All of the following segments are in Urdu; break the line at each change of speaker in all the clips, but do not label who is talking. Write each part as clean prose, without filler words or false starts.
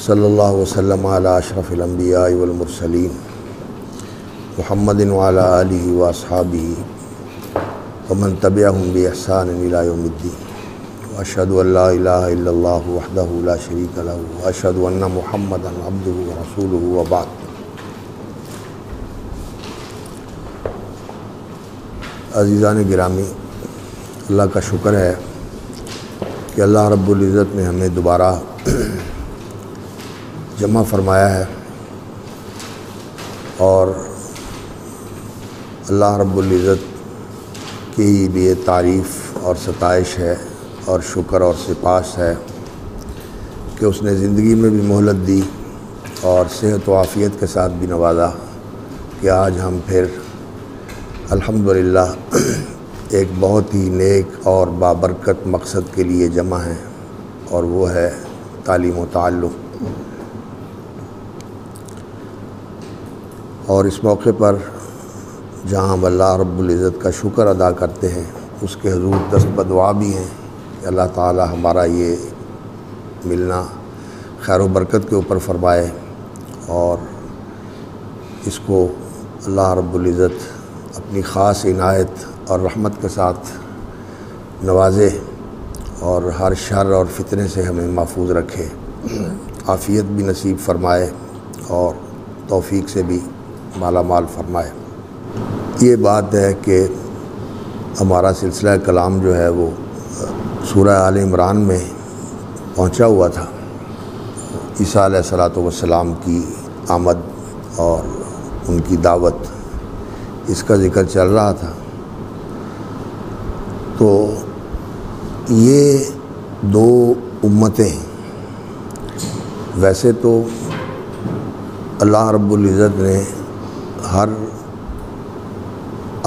صلی اللہ وسلم علی اشرف الانبیاء والمرسلین محمد وعلی آلہ واصحابہ ومن تبعہم بإحسان الی یوم الدین واشہد ان لا الہ الا اللہ وحدہ لا شریک لہ واشہد ان محمدا عبدہ ورسولہ وبعد۔ عزیزان گرامی، اللہ کا شکر ہے کہ اللہ رب العزت نے ہمیں دوبارہ جمع فرمایا ہے، اور اللہ رب العزت کے لیے تعریف اور ستائش ہے اور شکر اور سپاس ہے کہ اس نے زندگی میں بھی مہلت دی اور صحت و عافیت کے ساتھ بھی نوازا کہ آج ہم پھر الحمدللہ ایک بہت ہی نیک اور بابرکت مقصد کے لیے جمع ہیں، اور وہ ہے تعلیم و تعلم۔ اور اس موقع پر جہاں ہم اللہ رب العزت کا شکر ادا کرتے ہیں، اس کے حضور دست بدعا بھی ہیں کہ اللہ تعالی ہمارا یہ ملنا خیر و برکت کے اوپر فرمائے، اور اس کو اللہ رب العزت اپنی خاص عنایت اور رحمت کے ساتھ نوازے، اور ہر شر اور فتنے سے ہمیں محفوظ رکھے، عافیت بھی نصیب فرمائے اور توفیق سے بھی مالا مال فرمائے۔ یہ بات ہے کہ ہمارا سلسلہ کلام جو ہے وہ سورہ آل عمران میں پہنچا ہوا تھا۔ عیسیٰ علیہ السلام کی آمد اور ان کی دعوت، اس کا ذکر چل رہا تھا۔ تو یہ دو امتیں، ویسے تو اللہ رب العزت نے ہر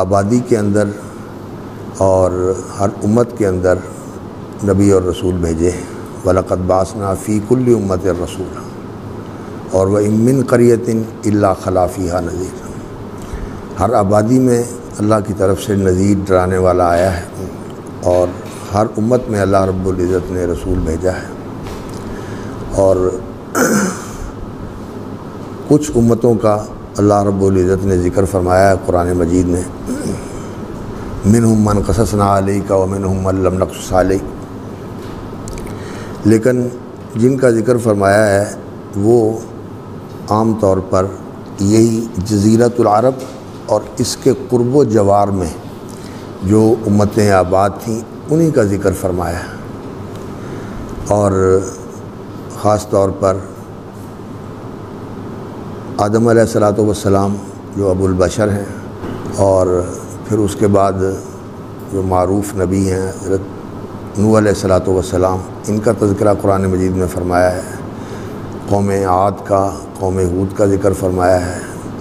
آبادی کے اندر اور ہر امت کے اندر نبی اور رسول بھیجے، وَلَقَدْ بَعَثْنَا فِي كُلِّ أُمَّةٍ رَسُولًا، اور وَإِن مِّن قَرْيَةٍ إِلَّا خَلَا فِيهَا نَذِيرٌ، ہر آبادی میں اللہ کی طرف سے نذیر ڈرانے والا آیا ہے، اور ہر امت میں اللہ رب العزت نے رسول بھیجا ہے۔ اور کچھ امتوں کا اللہ رب العزت نے ذکر فرمایا ہے قرآن مجید میں، منہم من قصصنا علیک ومنہم من لم نقصص علیک، لیکن جن کا ذکر فرمایا ہے وہ عام طور پر یہی جزیرۃ العرب اور اس کے قرب و جوار میں جو امتیں آباد تھیں انہی کا ذکر فرمایا ہے، اور خاص طور پر آدم علیہ السلام جو ابو البشر ہیں، اور پھر اس کے بعد جو معروف نبی ہیں حضرت نوح علیہ السلام، ان کا تذکرہ قرآن مجید میں فرمایا ہے۔ قوم عاد کا، قوم ہود کا ذکر فرمایا ہے،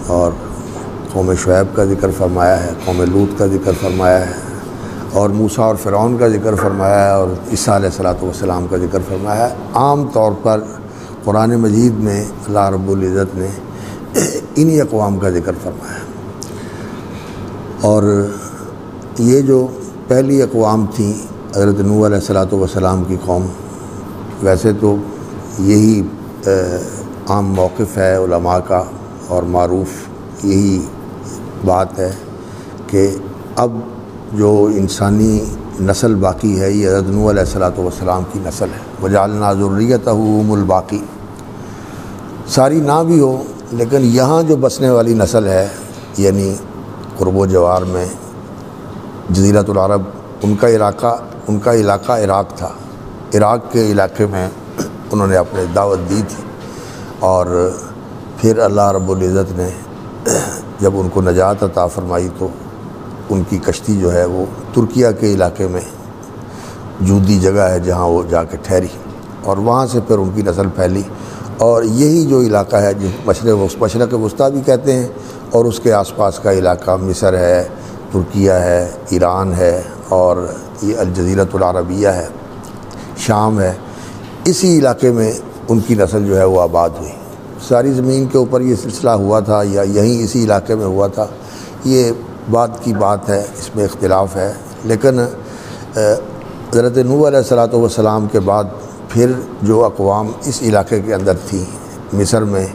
اور قوم شعیب کا ذکر فرمایا ہے، قوم لوط کا ذکر فرمایا ہے، اور موسیٰ اور فرعون کا ذکر فرمایا ہے، اور عیسیٰ علیہ السلام کا ذکر فرمایا ہے۔ عام طور پر قرآن مجید میں اللہ رب العزت نے انہی اقوام کا ذکر فرمایا ہے، اور یہ جو پہلی اقوام تھیں حضرت نوح علیہ السلام کی قوم، ویسے تو یہی عام موقف ہے علماء کا اور معروف یہی بات ہے کہ اب جو انسانی نسل باقی ہے یہ حضرت نوح علیہ السلام کی نسل ہے۔ وَجَعَلْنَا ذُرِّيَّتَهُ هُمُ الْبَاقِينَ، ساری نہ بھی ہو لیکن یہاں جو بسنے والی نسل ہے، یعنی قرب و جوار میں جزیرۃ العرب، ان کا علاقہ عراق تھا، عراق کے علاقے میں انہوں نے اپنے دعوت دی تھی، اور پھر اللہ رب العزت نے جب ان کو نجات عطا فرمائی تو ان کی کشتی جو ہے وہ ترکیہ کے علاقے میں جودی جگہ ہے جہاں وہ جا کے ٹھہری، اور وہاں سے پھر ان کی نسل پھیلی، اور یہی جو علاقہ ہے جس مشرق وسطیٰ بھی کہتے ہیں، اور اس کے آس پاس کا علاقہ مصر ہے، ترکیہ ہے، ایران ہے، اور یہ الجزیرۃ العربیہ ہے، شام ہے، اسی علاقے میں ان کی نسل جو ہے وہ آباد ہوئی۔ ساری زمین کے اوپر یہ سلسلہ ہوا تھا یا یہیں اسی علاقے میں ہوا تھا، یہ بات کی بات ہے، اس میں اختلاف ہے، لیکن حضرت نوح علیہ السلام کے بعد پھر جو اقوام اس علاقے کے اندر تھی، مصر میں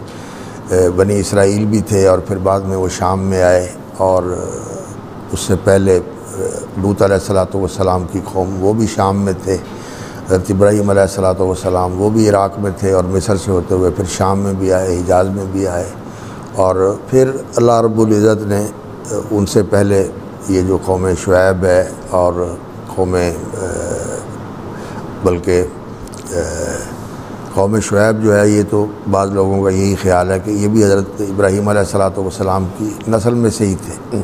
بنی اسرائیل بھی تھے، اور پھر بعد میں وہ شام میں آئے، اور اس سے پہلے لوط علیہ السلام کی قوم وہ بھی شام میں تھے، حضرت ابراہیم علیہ السلام وہ بھی عراق میں تھے، اور مصر سے ہوتے ہوئے پھر شام میں بھی آئے، حجاز میں بھی آئے، اور پھر اللہ رب العزت نے ان سے پہلے یہ جو قوم شعیب ہے اور بلکہ قوم شعیب جو ہے، یہ تو بعض لوگوں کا یہی خیال ہے کہ یہ بھی حضرت ابراہیم علیہ السلام کی نسل میں سے ہی تھے۔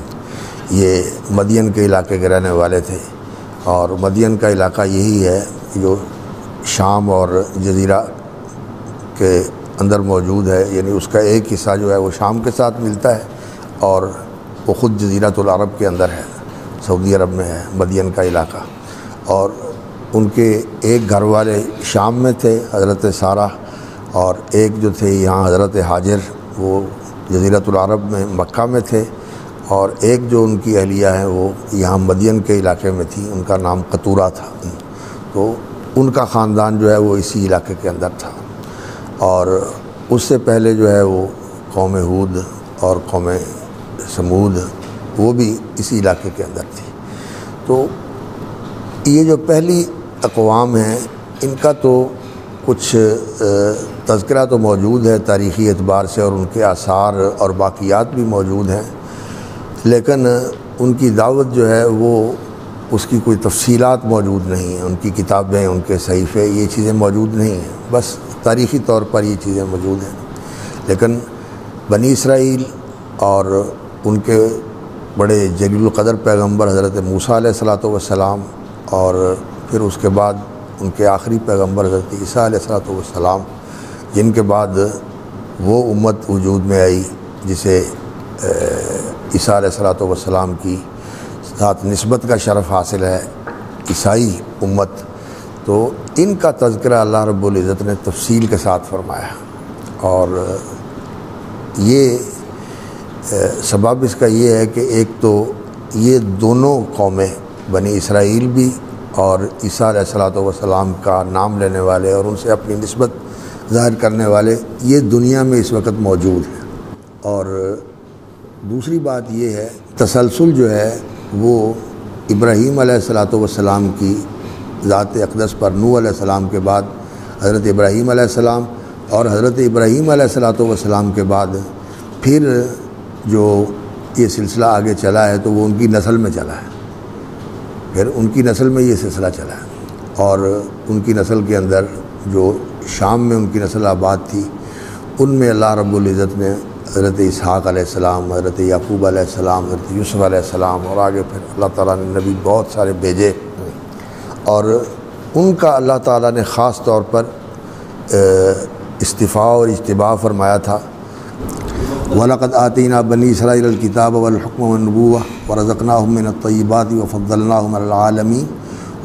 یہ مدین کے علاقے کے رہنے والے تھے، اور مدین کا علاقہ یہی ہے جو شام اور جزیرہ کے اندر موجود ہے، یعنی اس کا ایک حصہ جو ہے وہ شام کے ساتھ ملتا ہے، اور وہ خود جزیرۃ العرب کے اندر ہے، سعودی عرب میں ہے مدین کا علاقہ۔ اور ان کے ایک گھر والے شام میں تھے، حضرت سارہ، اور ایک جو تھے یہاں حضرت ہاجر، وہ جزیرۃ العرب میں مکہ میں تھے، اور ایک جو ان کی اہلیہ ہیں وہ یہاں مدین کے علاقے میں تھی، ان کا نام قطورہ تھا، تو ان کا خاندان جو ہے وہ اسی علاقے کے اندر تھا۔ اور اس سے پہلے جو ہے وہ قوم ہود اور قوم سمود وہ بھی اسی علاقے کے اندر تھی۔ تو یہ جو پہلی اقوام ہیں، ان کا تو کچھ تذکرہ تو موجود ہے تاریخی اعتبار سے، اور ان کے آثار اور باقیات بھی موجود ہیں، لیکن ان کی دعوت جو ہے وہ اس کی کوئی تفصیلات موجود نہیں ہیں، ان کی کتابیں، ان کے صحیفے، یہ چیزیں موجود نہیں ہیں، بس تاریخی طور پر یہ چیزیں موجود ہیں۔ لیکن بنی اسرائیل اور ان کے بڑے جلیل القدر پیغمبر حضرت موسیٰ علیہ السلام، اور پھر اس کے بعد ان کے آخری پیغمبر حضرت عیسیٰ علیہ السلام، جن کے بعد وہ امت وجود میں آئی جسے عیسیٰ علیہ السلام کی ساتھ نسبت کا شرف حاصل ہے، عیسائی امت، تو ان کا تذکرہ اللہ رب العزت نے تفصیل کے ساتھ فرمایا، اور یہ سبب اس کا یہ ہے کہ ایک تو یہ دونوں قومیں، بنی اسرائیل بھی اور عیسیٰ علیہ السلام کا نام لینے والے اور ان سے اپنی نسبت ظاہر کرنے والے، یہ دنیا میں اس وقت موجود ہیں۔ اور دوسری بات یہ ہے، تسلسل جو ہے وہ ابراہیم علیہ السلام کی ذات اقدس پر نوح علیہ السلام کے بعد حضرت ابراہیم علیہ السلام، اور حضرت ابراہیم علیہ السلام کے بعد پھر جو یہ سلسلہ آگے چلا ہے تو وہ ان کی نسل میں چلا ہے، پھر ان کی نسل میں یہ سلسلہ چلا ہے، اور ان کی نسل کے اندر جو شام میں ان کی نسل آباد تھی، ان میں اللہ رب العزت نے حضرت اسحاق علیہ السلام، حضرت یعقوب علیہ السلام، حضرت یوسف علیہ السلام، اور آگے پھر اللہ تعالیٰ نے نبی بہت سارے بھیجے، اور ان کا اللہ تعالیٰ نے خاص طور پر اصطفاء اور اجتباء فرمایا تھا۔ وَلَقَدْ آتَيْنَا بَنِي إِسْرَائِيلَ الْكِتَابَ وَالْحُكْمَ وَالنُّبُوَّةَ وَرَزَقْنَاهُم مِّنَ الطَّيِّبَاتِ وَفَضَّلْنَاهُمْ عَلَى الْعَالَمِينَ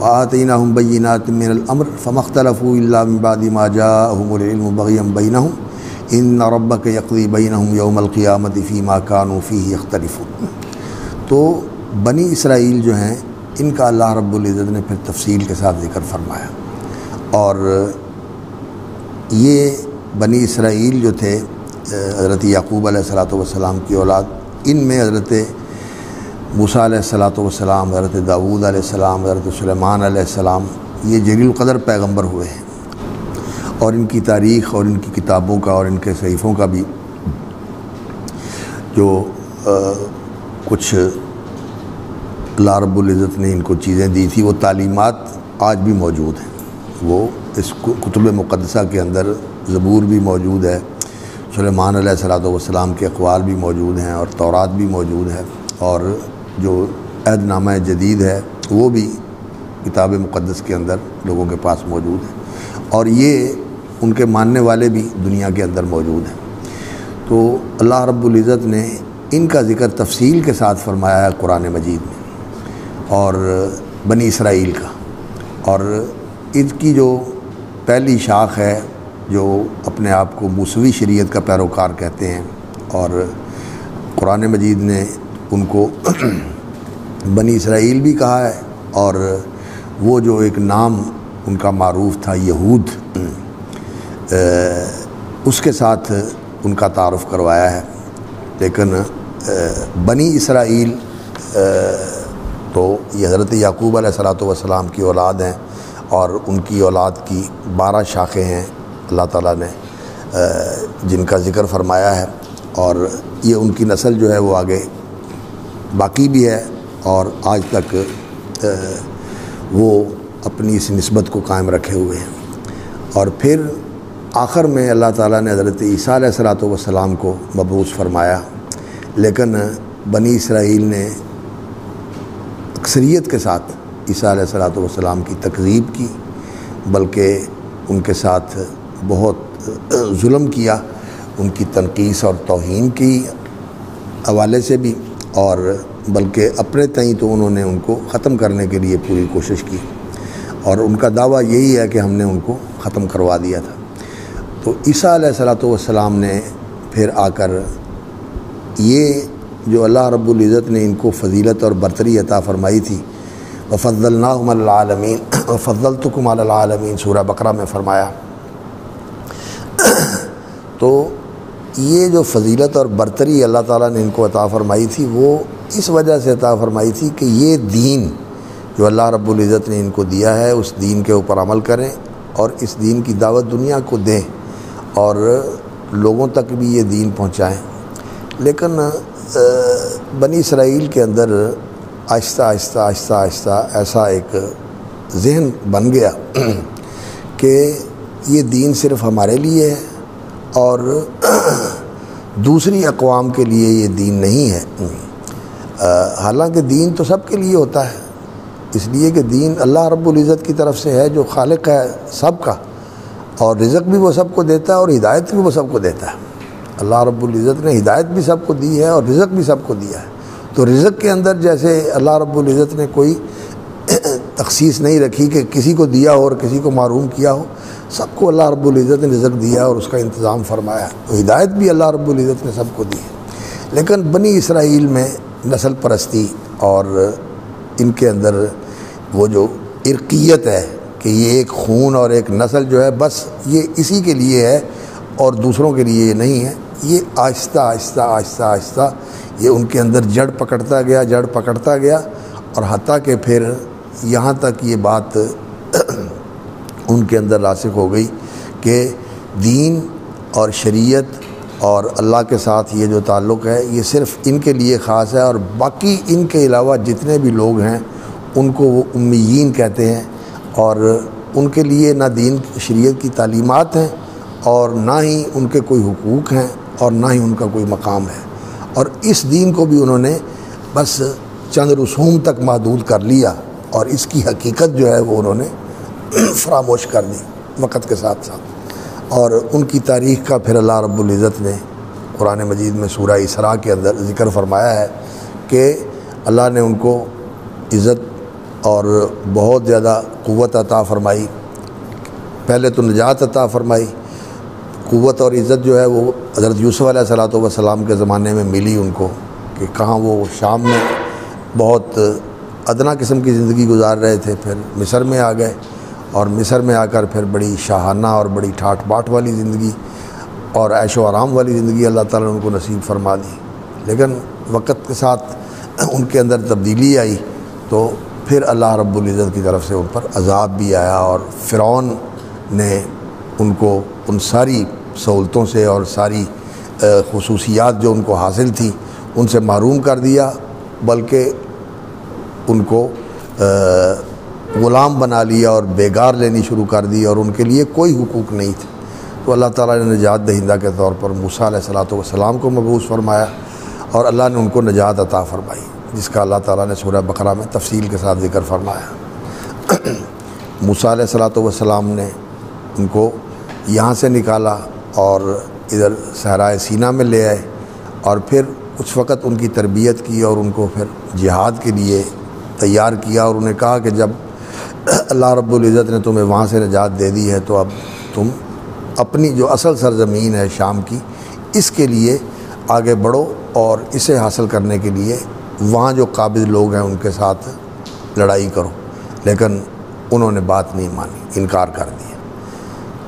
وَآتَيْنَاهُم بَيِّنَاتٍ مِّنَ الْأَمْرِ فَمَا اخْتَلَفُوا إِلَّا مِن بَعْدِ مَا جَاءَهُمُ الْعِلْمُ بَغْيًا بَيْنَهُمْ إِنَّ رَبَّكَ يَقْضِي بَيْنَهُمْ يَوْمَ الْقِيَامَةِ فِيمَا كَانُوا فِيهِ يَخْتَلِفُونَ۔ تو بنی اسرائیل جو ہیں، ان کا اللہ رب العزت نے پھر تفصیل کے ساتھ ذکر فرمایا، اور یہ بنی اسرائیل جو تھے حضرت یعقوب علیہ السلام کی اولاد، ان میں حضرت موسیٰ علیہ السلام، حضرت داؤد علیہ السلام، حضرت سلیمان علیہ السلام، یہ جلیل القدر پیغمبر ہوئے ہیں، اور ان کی تاریخ اور ان کی کتابوں کا اور ان کے صحیفوں کا بھی جو کچھ اللہ رب العزت نے ان کو چیزیں دی تھی، وہ تعلیمات آج بھی موجود ہیں۔ وہ اس کتب مقدسہ کے اندر زبور بھی موجود ہے، سلیمان علیہ السلام کے اقوال بھی موجود ہیں، اور تورات بھی موجود ہے، اور جو عہد نامہ جدید ہے وہ بھی کتاب مقدس کے اندر لوگوں کے پاس موجود ہے، اور یہ ان کے ماننے والے بھی دنیا کے اندر موجود ہیں۔ تو اللہ رب العزت نے ان کا ذکر تفصیل کے ساتھ فرمایا ہے قرآن مجید میں، اور بنی اسرائیل کا، اور ان کی جو پہلی شاخ ہے جو اپنے آپ کو موسوی شریعت کا پیروکار کہتے ہیں، اور قرآن مجید نے ان کو بنی اسرائیل بھی کہا ہے، اور وہ جو ایک نام ان کا معروف تھا یہود، اس کے ساتھ ان کا تعارف کروایا ہے۔ لیکن بنی اسرائیل تو یہ حضرت یعقوب علیہ السلام کی اولاد ہیں، اور ان کی اولاد کی 12 شاخیں ہیں اللہ تعالیٰ نے جن کا ذکر فرمایا ہے، اور یہ ان کی نسل جو ہے وہ آگے باقی بھی ہے، اور آج تک وہ اپنی اس نسبت کو قائم رکھے ہوئے ہیں۔ اور پھر آخر میں اللہ تعالیٰ نے حضرت عیسیٰ علیہ السلام کو مبعوث فرمایا، لیکن بنی اسرائیل نے اکثریت کے ساتھ عیسیٰ علیہ السلام کی تکذیب کی، بلکہ ان کے ساتھ بہت ظلم کیا، ان کی تنقیص اور توہین کی حوالے سے بھی، اور بلکہ اپنے تئیں تو انہوں نے ان کو ختم کرنے کے لیے پوری کوشش کی، اور ان کا دعویٰ یہی ہے کہ ہم نے ان کو ختم کروا دیا تھا۔ تو عیسیٰ علیہ السلام نے پھر آ کر یہ جو اللہ رب العزت نے ان کو فضیلت اور برتری عطا فرمائی تھی، وَفَضَّلْنَاهُمْ عَلَى الْعَالَمِينَ وَفَضَّلْتُكُمْ عَلَى الْعَالَمِينَ سورہ بقرہ میں فرمایا۔ تو یہ جو فضیلت اور برتری اللہ تعالیٰ نے ان کو عطا فرمائی تھی، وہ اس وجہ سے عطا فرمائی تھی کہ یہ دین جو اللہ رب العزت نے ان کو دیا ہے، اس دین کے اوپر عمل کریں، اور اس دین کی دعوت دنیا کو دیں، اور لوگوں تک بھی یہ دین پہنچائیں۔ لیکن بنی اسرائیل کے اندر آہستہ آہستہ آہستہ آہستہ ایسا ایک ذہن بن گیا کہ یہ دین صرف ہمارے لیے ہے اور دوسری اقوام کے لیے یہ دین نہیں ہے۔ حالانکہ دین تو سب کے لیے ہوتا ہے، اس لیے کہ دین اللہ رب العزت کی طرف سے ہے جو خالق ہے سب کا، اور رزق بھی وہ سب کو دیتا ہے اور ہدایت بھی وہ سب کو دیتا ہے۔ اللہ رب العزت نے ہدایت بھی سب کو دی ہے اور رزق بھی سب کو دیا ہے۔ تو رزق کے اندر جیسے اللہ رب العزت نے کوئی تخصیص نہیں رکھی کہ کسی کو دیا ہو اور کسی کو محروم کیا ہو، سب کو اللہ رب العزت نے رزق دیا اور اس کا انتظام فرمایا، تو ہدایت بھی اللہ رب العزت نے سب کو دی ہے۔ لیکن بنی اسرائیل میں نسل پرستی اور ان کے اندر وہ جو عرقیت ہے کہ یہ ایک خون اور ایک نسل جو ہے بس یہ اسی کے لیے ہے اور دوسروں کے لیے یہ نہیں ہے، یہ آہستہ آہستہ آہستہ آہستہ یہ ان کے اندر جڑ پکڑتا گیا، اور حتیٰ کہ پھر یہاں تک یہ بات ان کے اندر راسخ ہو گئی کہ دین اور شریعت اور اللہ کے ساتھ یہ جو تعلق ہے یہ صرف ان کے لیے خاص ہے، اور باقی ان کے علاوہ جتنے بھی لوگ ہیں ان کو وہ امیین کہتے ہیں، اور ان کے لیے نہ دین شریعت کی تعلیمات ہیں اور نہ ہی ان کے کوئی حقوق ہیں اور نہ ہی ان کا کوئی مقام ہے، اور اس دین کو بھی انہوں نے بس چند رسوم تک محدود کر لیا، اور اس کی حقیقت جو ہے وہ انہوں نے فراموش کر دی وقت کے ساتھ ساتھ۔ اور ان کی تاریخ کا پھر اللہ رب العزت نے قرآن مجید میں سورہ اسراء کے اندر ذکر فرمایا ہے کہ اللہ نے ان کو عزت اور بہت زیادہ قوت عطا فرمائی۔ پہلے تو نجات عطا فرمائی، قوت اور عزت جو ہے وہ حضرت یوسف علیہ السلام کے زمانے میں ملی ان کو، کہ کہاں وہ شام میں بہت ادنا قسم کی زندگی گزار رہے تھے، پھر مصر میں آ گئے، اور مصر میں آ کر پھر بڑی شاہانہ اور بڑی ٹھاٹ باٹ والی زندگی اور عیش و آرام والی زندگی اللہ تعالیٰ نے ان کو نصیب فرما دی۔ لیکن وقت کے ساتھ ان کے اندر تبدیلی آئی، تو پھر اللہ رب العزت کی طرف سے ان پر عذاب بھی آیا، اور فرعون نے ان کو ان ساری سہولتوں سے اور ساری خصوصیات جو ان کو حاصل تھی ان سے محروم کر دیا، بلکہ ان کو غلام بنا لیا اور بیگار لینی شروع کر دی، اور ان کے لیے کوئی حقوق نہیں تھے۔ تو اللہ تعالیٰ نے نجات دہندہ کے طور پر موسیٰ علیہ السلام کو مبعوث فرمایا، اور اللہ نے ان کو نجات عطا فرمائی، جس کا اللہ تعالیٰ نے سورہ بقرہ میں تفصیل کے ساتھ ذکر فرمایا۔ موسیٰ علیہ السلام نے ان کو یہاں سے نکالا اور ادھر صحرائے سینا میں لے آئے، اور پھر کچھ وقت ان کی تربیت کی اور ان کو پھر جہاد کے لیے تیار کیا، اور انہیں کہا کہ جب اللہ رب العزت نے تمہیں وہاں سے نجات دے دی ہے تو اب تم اپنی جو اصل سرزمین ہے شام کی، اس کے لیے آگے بڑھو اور اسے حاصل کرنے کے لیے وہاں جو قابض لوگ ہیں ان کے ساتھ لڑائی کرو۔ لیکن انہوں نے بات نہیں مانی، انکار کر دیا۔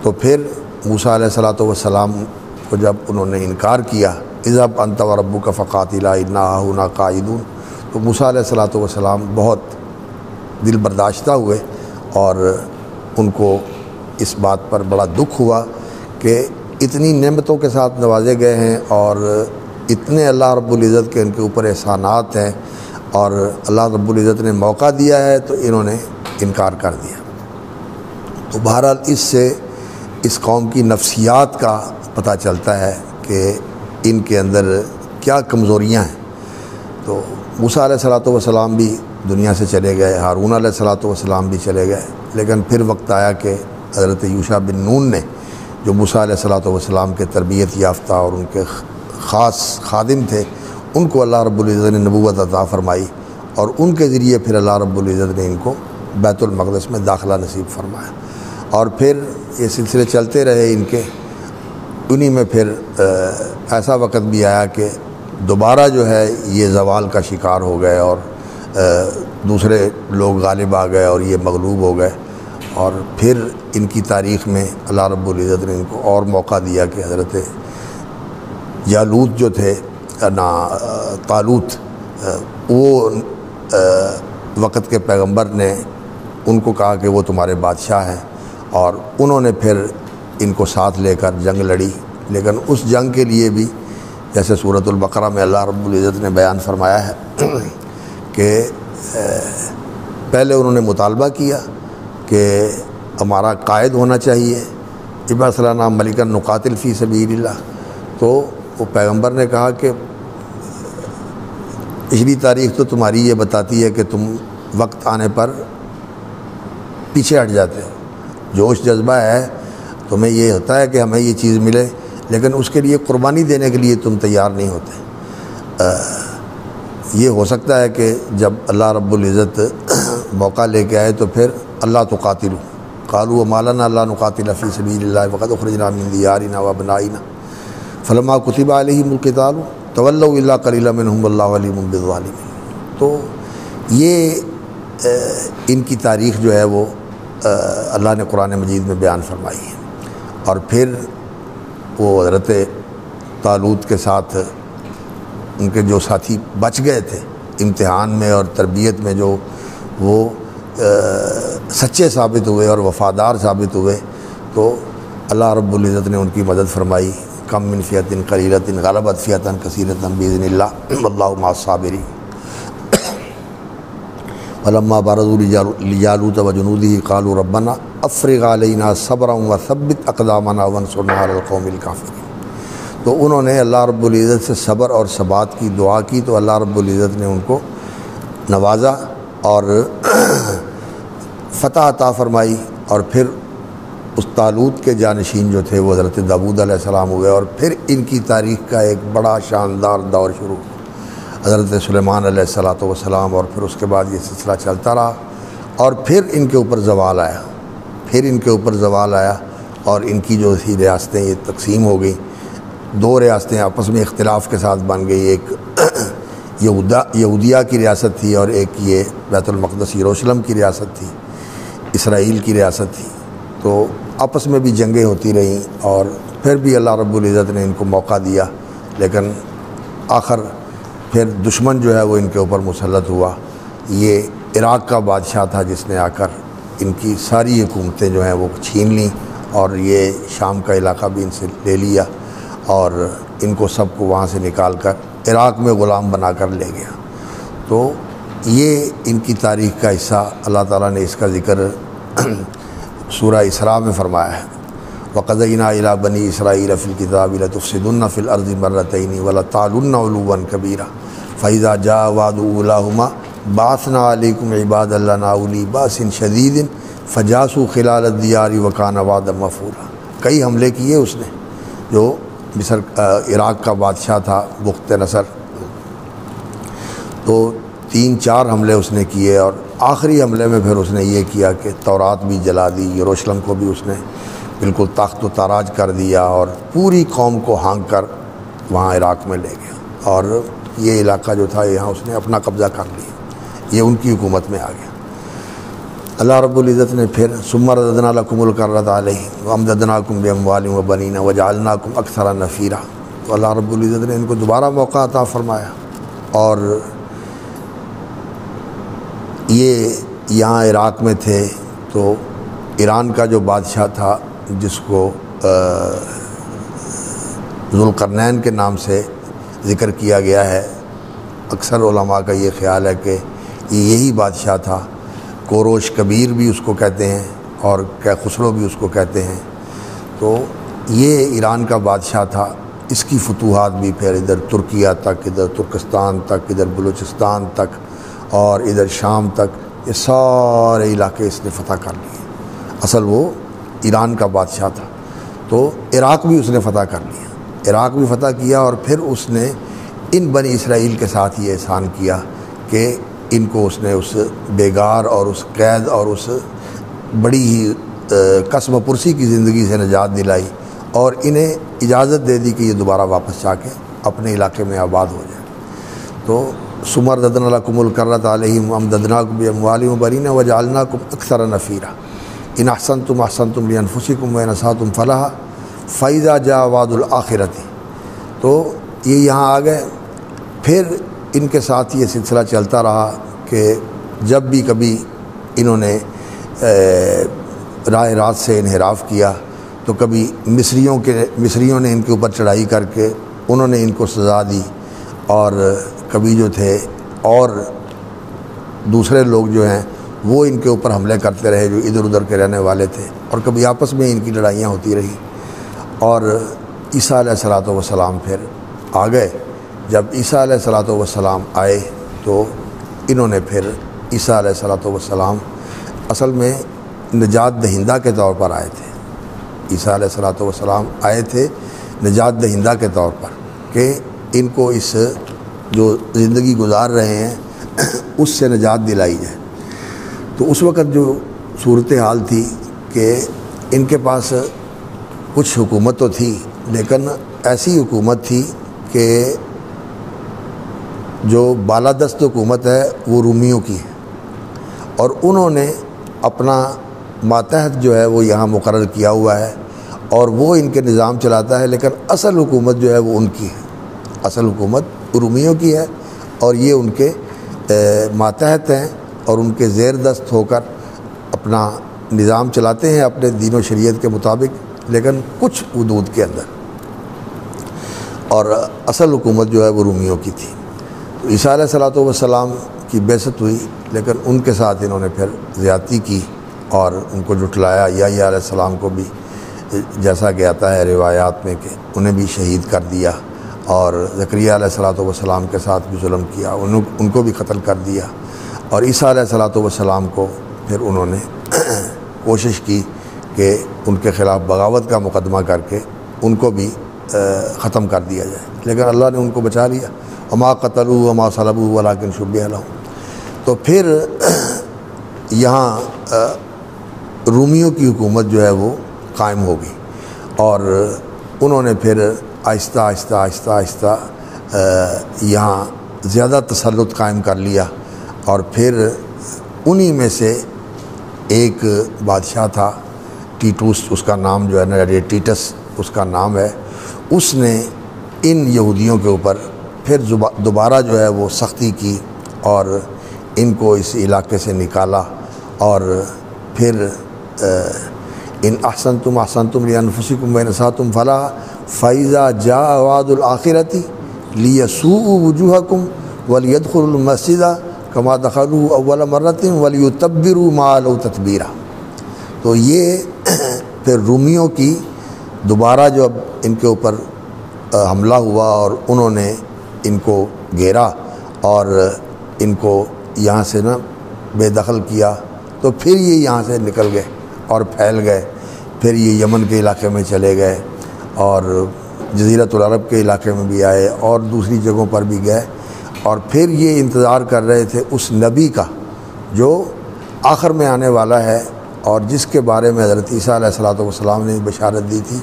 تو پھر موسیٰ علیہ الصلوۃ والسلام کو جب انہوں نے انکار کیا، اذهب انت وربک فقاتلا انا ہاہنا قاعدون، تو موسیٰ علیہ الصلوۃ والسلام بہت دل برداشتہ ہوئے اور ان کو اس بات پر بڑا دکھ ہوا کہ اتنی نعمتوں کے ساتھ نوازے گئے ہیں اور اتنے اللہ رب العزت کے ان کے اوپر احسانات ہیں، اور اللہ رب العزت نے موقع دیا ہے تو انہوں نے انکار کر دیا۔ تو بہرحال اس سے اس قوم کی نفسیات کا پتہ چلتا ہے کہ ان کے اندر کیا کمزوریاں ہیں۔ تو موسیٰ علیہ الصلوۃ والسلام بھی دنیا سے چلے گئے، ہارون علیہ الصلوۃ والسلام بھی چلے گئے، لیکن پھر وقت آیا کہ حضرت یوشع بن نون نے، جو موسیٰ علیہ الصلوۃ والسلام کے تربیت یافتہ اور ان کے خاص خادم تھے، ان کو اللہ رب العزت نے نبوت عطا فرمائی، اور ان کے ذریعے پھر اللہ رب العزت نے ان کو بیت المقدس میں داخلہ نصیب فرمایا۔ اور پھر یہ سلسلے چلتے رہے ان کے، انہی میں پھر ایسا وقت بھی آیا کہ دوبارہ جو ہے یہ زوال کا شکار ہو گئے اور دوسرے لوگ غالب آ گئے اور یہ مغلوب ہو گئے، اور پھر ان کی تاریخ میں اللہ رب العزت نے ان کو اور موقع دیا کہ حضرت جالوت جو تھے طالوت، وہ وقت کے پیغمبر نے ان کو کہا کہ وہ تمہارے بادشاہ ہیں، اور انہوں نے پھر ان کو ساتھ لے کر جنگ لڑی۔ لیکن اس جنگ کے لیے بھی جیسے سورۃ البقرہ میں اللہ رب العزت نے بیان فرمایا ہے کہ پہلے انہوں نے مطالبہ کیا کہ ہمارا قائد ہونا چاہیے، ابعث لنا ملکا نقاتل فی سبیل اللہ۔ تو وہ پیغمبر نے کہا کہ پچھلی تاریخ تو تمہاری یہ بتاتی ہے کہ تم وقت آنے پر پیچھے ہٹ جاتے ہو، جوش جذبہ ہے تمہیں، یہ ہوتا ہے کہ ہمیں یہ چیز ملے، لیکن اس کے لیے قربانی دینے کے لیے تم تیار نہیں ہوتے۔ یہ ہو سکتا ہے کہ جب اللہ رب العزت موقع لے کے آئے تو پھر اللہ تقاتلوا قالوا وما لنا الا نقاتل فی سبیل اللہ وقد اخرجنا من دیارنا وابنائنا فلما کتب علیہم القتال تولوا الا قلیلا منهم واللہ علیم بالظالمین۔ تو یہ ان کی تاریخ جو ہے وہ اللہ نے قرآن مجید میں بیان فرمائی ہے۔ اور پھر وہ حضرت طالوت کے ساتھ ان کے جو ساتھی بچ گئے تھے امتحان میں اور تربیت میں، جو وہ سچے ثابت ہوئے اور وفادار ثابت ہوئے، تو اللہ رب العزت نے ان کی مدد فرمائی۔ کم من فئۃ قلیلۃ غلبت فئۃ کثیرۃ بإذن اللہ واللہ مع الصابرین۔ فلما برزوا لجالوت وجنودہ قالوا ربنا افرغ علینا صبرا وثبت اقدامنا وانصرنا علی القوم الکافرین۔ تو انہوں نے اللہ رب العزت سے صبر اور ثبات کی دعا کی، تو اللہ رب العزت نے ان کو نوازا اور فتح عطا فرمائی، اور پھر اس طالوت کے جانشین جو تھے وہ حضرت داؤد علیہ السلام ہوئے، اور پھر ان کی تاریخ کا ایک بڑا شاندار دور شروع ہوا، حضرت سلیمان علیہ الصلوۃ والسلام، اور پھر اس کے بعد یہ سلسلہ چلتا رہا، اور پھر ان کے اوپر زوال آیا، اور ان کی جو تھی ریاستیں یہ تقسیم ہو گئیں، دو ریاستیں آپس میں اختلاف کے ساتھ بن گئی، ایک یہودیہ کی ریاست تھی اور ایک یہ بیت المقدس یروشلم کی ریاست تھی، اسرائیل کی ریاست تھی۔ تو آپس میں بھی جنگیں ہوتی رہیں، اور پھر بھی اللہ رب العزت نے ان کو موقع دیا، لیکن آخر پھر دشمن جو ہے وہ ان کے اوپر مسلط ہوا۔ یہ عراق کا بادشاہ تھا جس نے آ کر ان کی ساری حکومتیں جو ہیں وہ چھین لیں، اور یہ شام کا علاقہ بھی ان سے لے لیا، اور ان کو سب کو وہاں سے نکال کر عراق میں غلام بنا کر لے گیا۔ تو یہ ان کی تاریخ کا حصہ اللہ تعالیٰ نے اس کا ذکر سورہ اسراء میں فرمایا ہے۔ وَقَضَيْنَا إِلَىٰ بَنِي إِسْرَائِيلَ فِي الْكِتَابِ لَتُفْسِدُنَّ فِي الْأَرْضِ مَرَّتَيْنِ وَلَتَعْلُنَّ عُلُوًّا كَبِيرًا فَإِذَا جَاءَ وَعْدُ أُولَاهُمَا بَعَثْنَا عَلَيْكُمْ عِبَادًا لَنَا أُولِي بَأْسٍ شَدِيدٍ فَجَاسُوا خِلَالَ الدِّيَارِ وَكَانَ وَعْدًا مَفْعُولًا۔ کئی حملے کیے اس نے، جو مصر عراق کا بادشاہ تھا بخت نصر، تو 3-4 حملے اس نے کیے، اور آخری حملے میں پھر اس نے یہ کیا کہ تورات بھی جلا دی، یروشلم کو بھی اس نے بالکل تخت و تاراج کر دیا، اور پوری قوم کو ہانک کر وہاں عراق میں لے گیا، اور یہ علاقہ جو تھا یہاں اس نے اپنا قبضہ کر لیا، یہ ان کی حکومت میں آ گیا۔ اللہ رب العزت نے پھر ثم رددنا لکم الکرۃ علیہم وامددناکم باموال وبنین وجعلناکم اکثر نفیرا، تو اللہ رب العزت نے ان کو دوبارہ موقع عطا فرمایا، اور یہ یہاں عراق میں تھے تو ایران کا جو بادشاہ تھا جس کو ذوالقرنین کے نام سے ذکر کیا گیا ہے، اکثر علماء کا یہ خیال ہے کہ یہی بادشاہ تھا، کوروش کبیر بھی اس کو کہتے ہیں اور کیخسرو بھی اس کو کہتے ہیں، تو یہ ایران کا بادشاہ تھا۔ اس کی فتوحات بھی پھر ادھر ترکیہ تک، ادھر ترکستان تک، ادھر بلوچستان تک اور ادھر شام تک، یہ سارے علاقے اس نے فتح کر لیے۔ اصل وہ ایران کا بادشاہ تھا، تو عراق بھی اس نے فتح کر لیا، عراق بھی فتح کیا، اور پھر اس نے ان بنی اسرائیل کے ساتھ یہ احسان کیا کہ ان کو اس نے اس بیگار اور اس قید اور اس بڑی ہی قسم پرسی کی زندگی سے نجات دلائی، اور انہیں اجازت دے دی کہ یہ دوبارہ واپس جا کے اپنے علاقے میں آباد ہو جائے۔ تو ثم رددنا لکم الکرۃ علیہم وامددناکم باموال وبنین وجعلناکم اکثر نفیرا ان احسنتم احسنتم لانفسکم وان اسأتم فلہا فاذا جاء وعد الآخرۃ، تو یہ یہاں آ گئے۔ پھر ان کے ساتھ یہ سلسلہ چلتا رہا کہ جب بھی کبھی انہوں نے راہ راست سے انحراف کیا تو کبھی مصریوں نے ان کے اوپر چڑھائی کر کے انہوں نے ان کو سزا دی، اور کبھی جو تھے اور دوسرے لوگ جو ہیں وہ ان کے اوپر حملے کرتے رہے جو ادھر ادھر کے رہنے والے تھے، اور کبھی آپس میں ان کی لڑائیاں ہوتی رہی، اور عیسیٰ علیہ الصلوۃ والسلام پھر آ گئے۔ جب عیسیٰ علیہ الصلوۃ والسلام آئے تو انہوں نے پھر عیسیٰ علیہ الصلوۃ والسلام اصل میں نجات دہندہ کے طور پر آئے تھے۔ عیسیٰ علیہ الصلوۃ والسلام آئے تھے نجات دہندہ کے طور پر کہ ان کو اس جو زندگی گزار رہے ہیں اس سے نجات دلائی جائے۔ تو اس وقت جو صورتحال تھی کہ ان کے پاس کچھ حکومت تو تھی، لیکن ایسی حکومت تھی کہ جو بالادست حکومت ہے وہ رومیوں کی ہے، اور انہوں نے اپنا ماتحت جو ہے وہ یہاں مقرر کیا ہوا ہے، اور وہ ان کے نظام چلاتا ہے، لیکن اصل حکومت جو ہے وہ ان کی ہے، اصل حکومت رومیوں کی ہے، اور یہ ان کے ماتحت ہیں اور ان کے زیر دست ہو کر اپنا نظام چلاتے ہیں اپنے دین و شریعت کے مطابق، لیکن کچھ حدود کے اندر، اور اصل حکومت جو ہے وہ رومیوں کی تھی۔ تو عیسیٰ علیہ الصلوۃ والسلام کی بعثت ہوئی، لیکن ان کے ساتھ انہوں نے پھر زیادتی کی اور ان کو جھٹلایا۔ یحییٰ علیہ السلام کو بھی جیسا کہ آتا ہے روایات میں کہ انہیں بھی شہید کر دیا، اور زکریا علیہ الصلوۃ والسلام کے ساتھ بھی ظلم کیا، ان کو بھی قتل کر دیا، اور عیسیٰ علیہ الصلوۃ والسلام کو پھر انہوں نے کوشش کی کہ ان کے خلاف بغاوت کا مقدمہ کر کے ان کو بھی ختم کر دیا جائے، لیکن اللہ نے ان کو بچا لیا۔ وما قتلوا وما صلبوا ولکن شبہ لهم۔ تو پھر یہاں رومیوں کی حکومت جو ہے وہ قائم ہو گئی، اور انہوں نے پھر آہستہ آہستہ آہستہ آہستہ یہاں زیادہ تسلط قائم کر لیا، اور پھر انہی میں سے ایک بادشاہ تھا ٹیٹوس، اس کا نام جو ہے نا ٹیٹس اس کا نام ہے، اس نے ان یہودیوں کے اوپر پھر دوبارہ جو ہے وہ سختی کی اور ان کو اس علاقے سے نکالا، اور پھر ان احسنتم احسنتم لانفسکم وان اسأتم فلہا فاذا جاء وعد الآخرۃ لیسوءوا وجوہکم ولیدخلوا المسجد کما دخلوہ اول مرۃ ولیتبروا ما علوا تتبیرا۔ تو یہ پھر رومیوں کی دوبارہ جو اب ان کے اوپر حملہ ہوا اور انہوں نے ان کو گھیرا اور ان کو یہاں سے نا بے دخل کیا، تو پھر یہ یہاں سے نکل گئے اور پھیل گئے، پھر یہ یمن کے علاقے میں چلے گئے اور جزیرۃ العرب کے علاقے میں بھی آئے اور دوسری جگہوں پر بھی گئے، اور پھر یہ انتظار کر رہے تھے اس نبی کا جو آخر میں آنے والا ہے اور جس کے بارے میں حضرت عیسیٰ علیہ الصلوۃ والسلام نے بشارت دی تھی،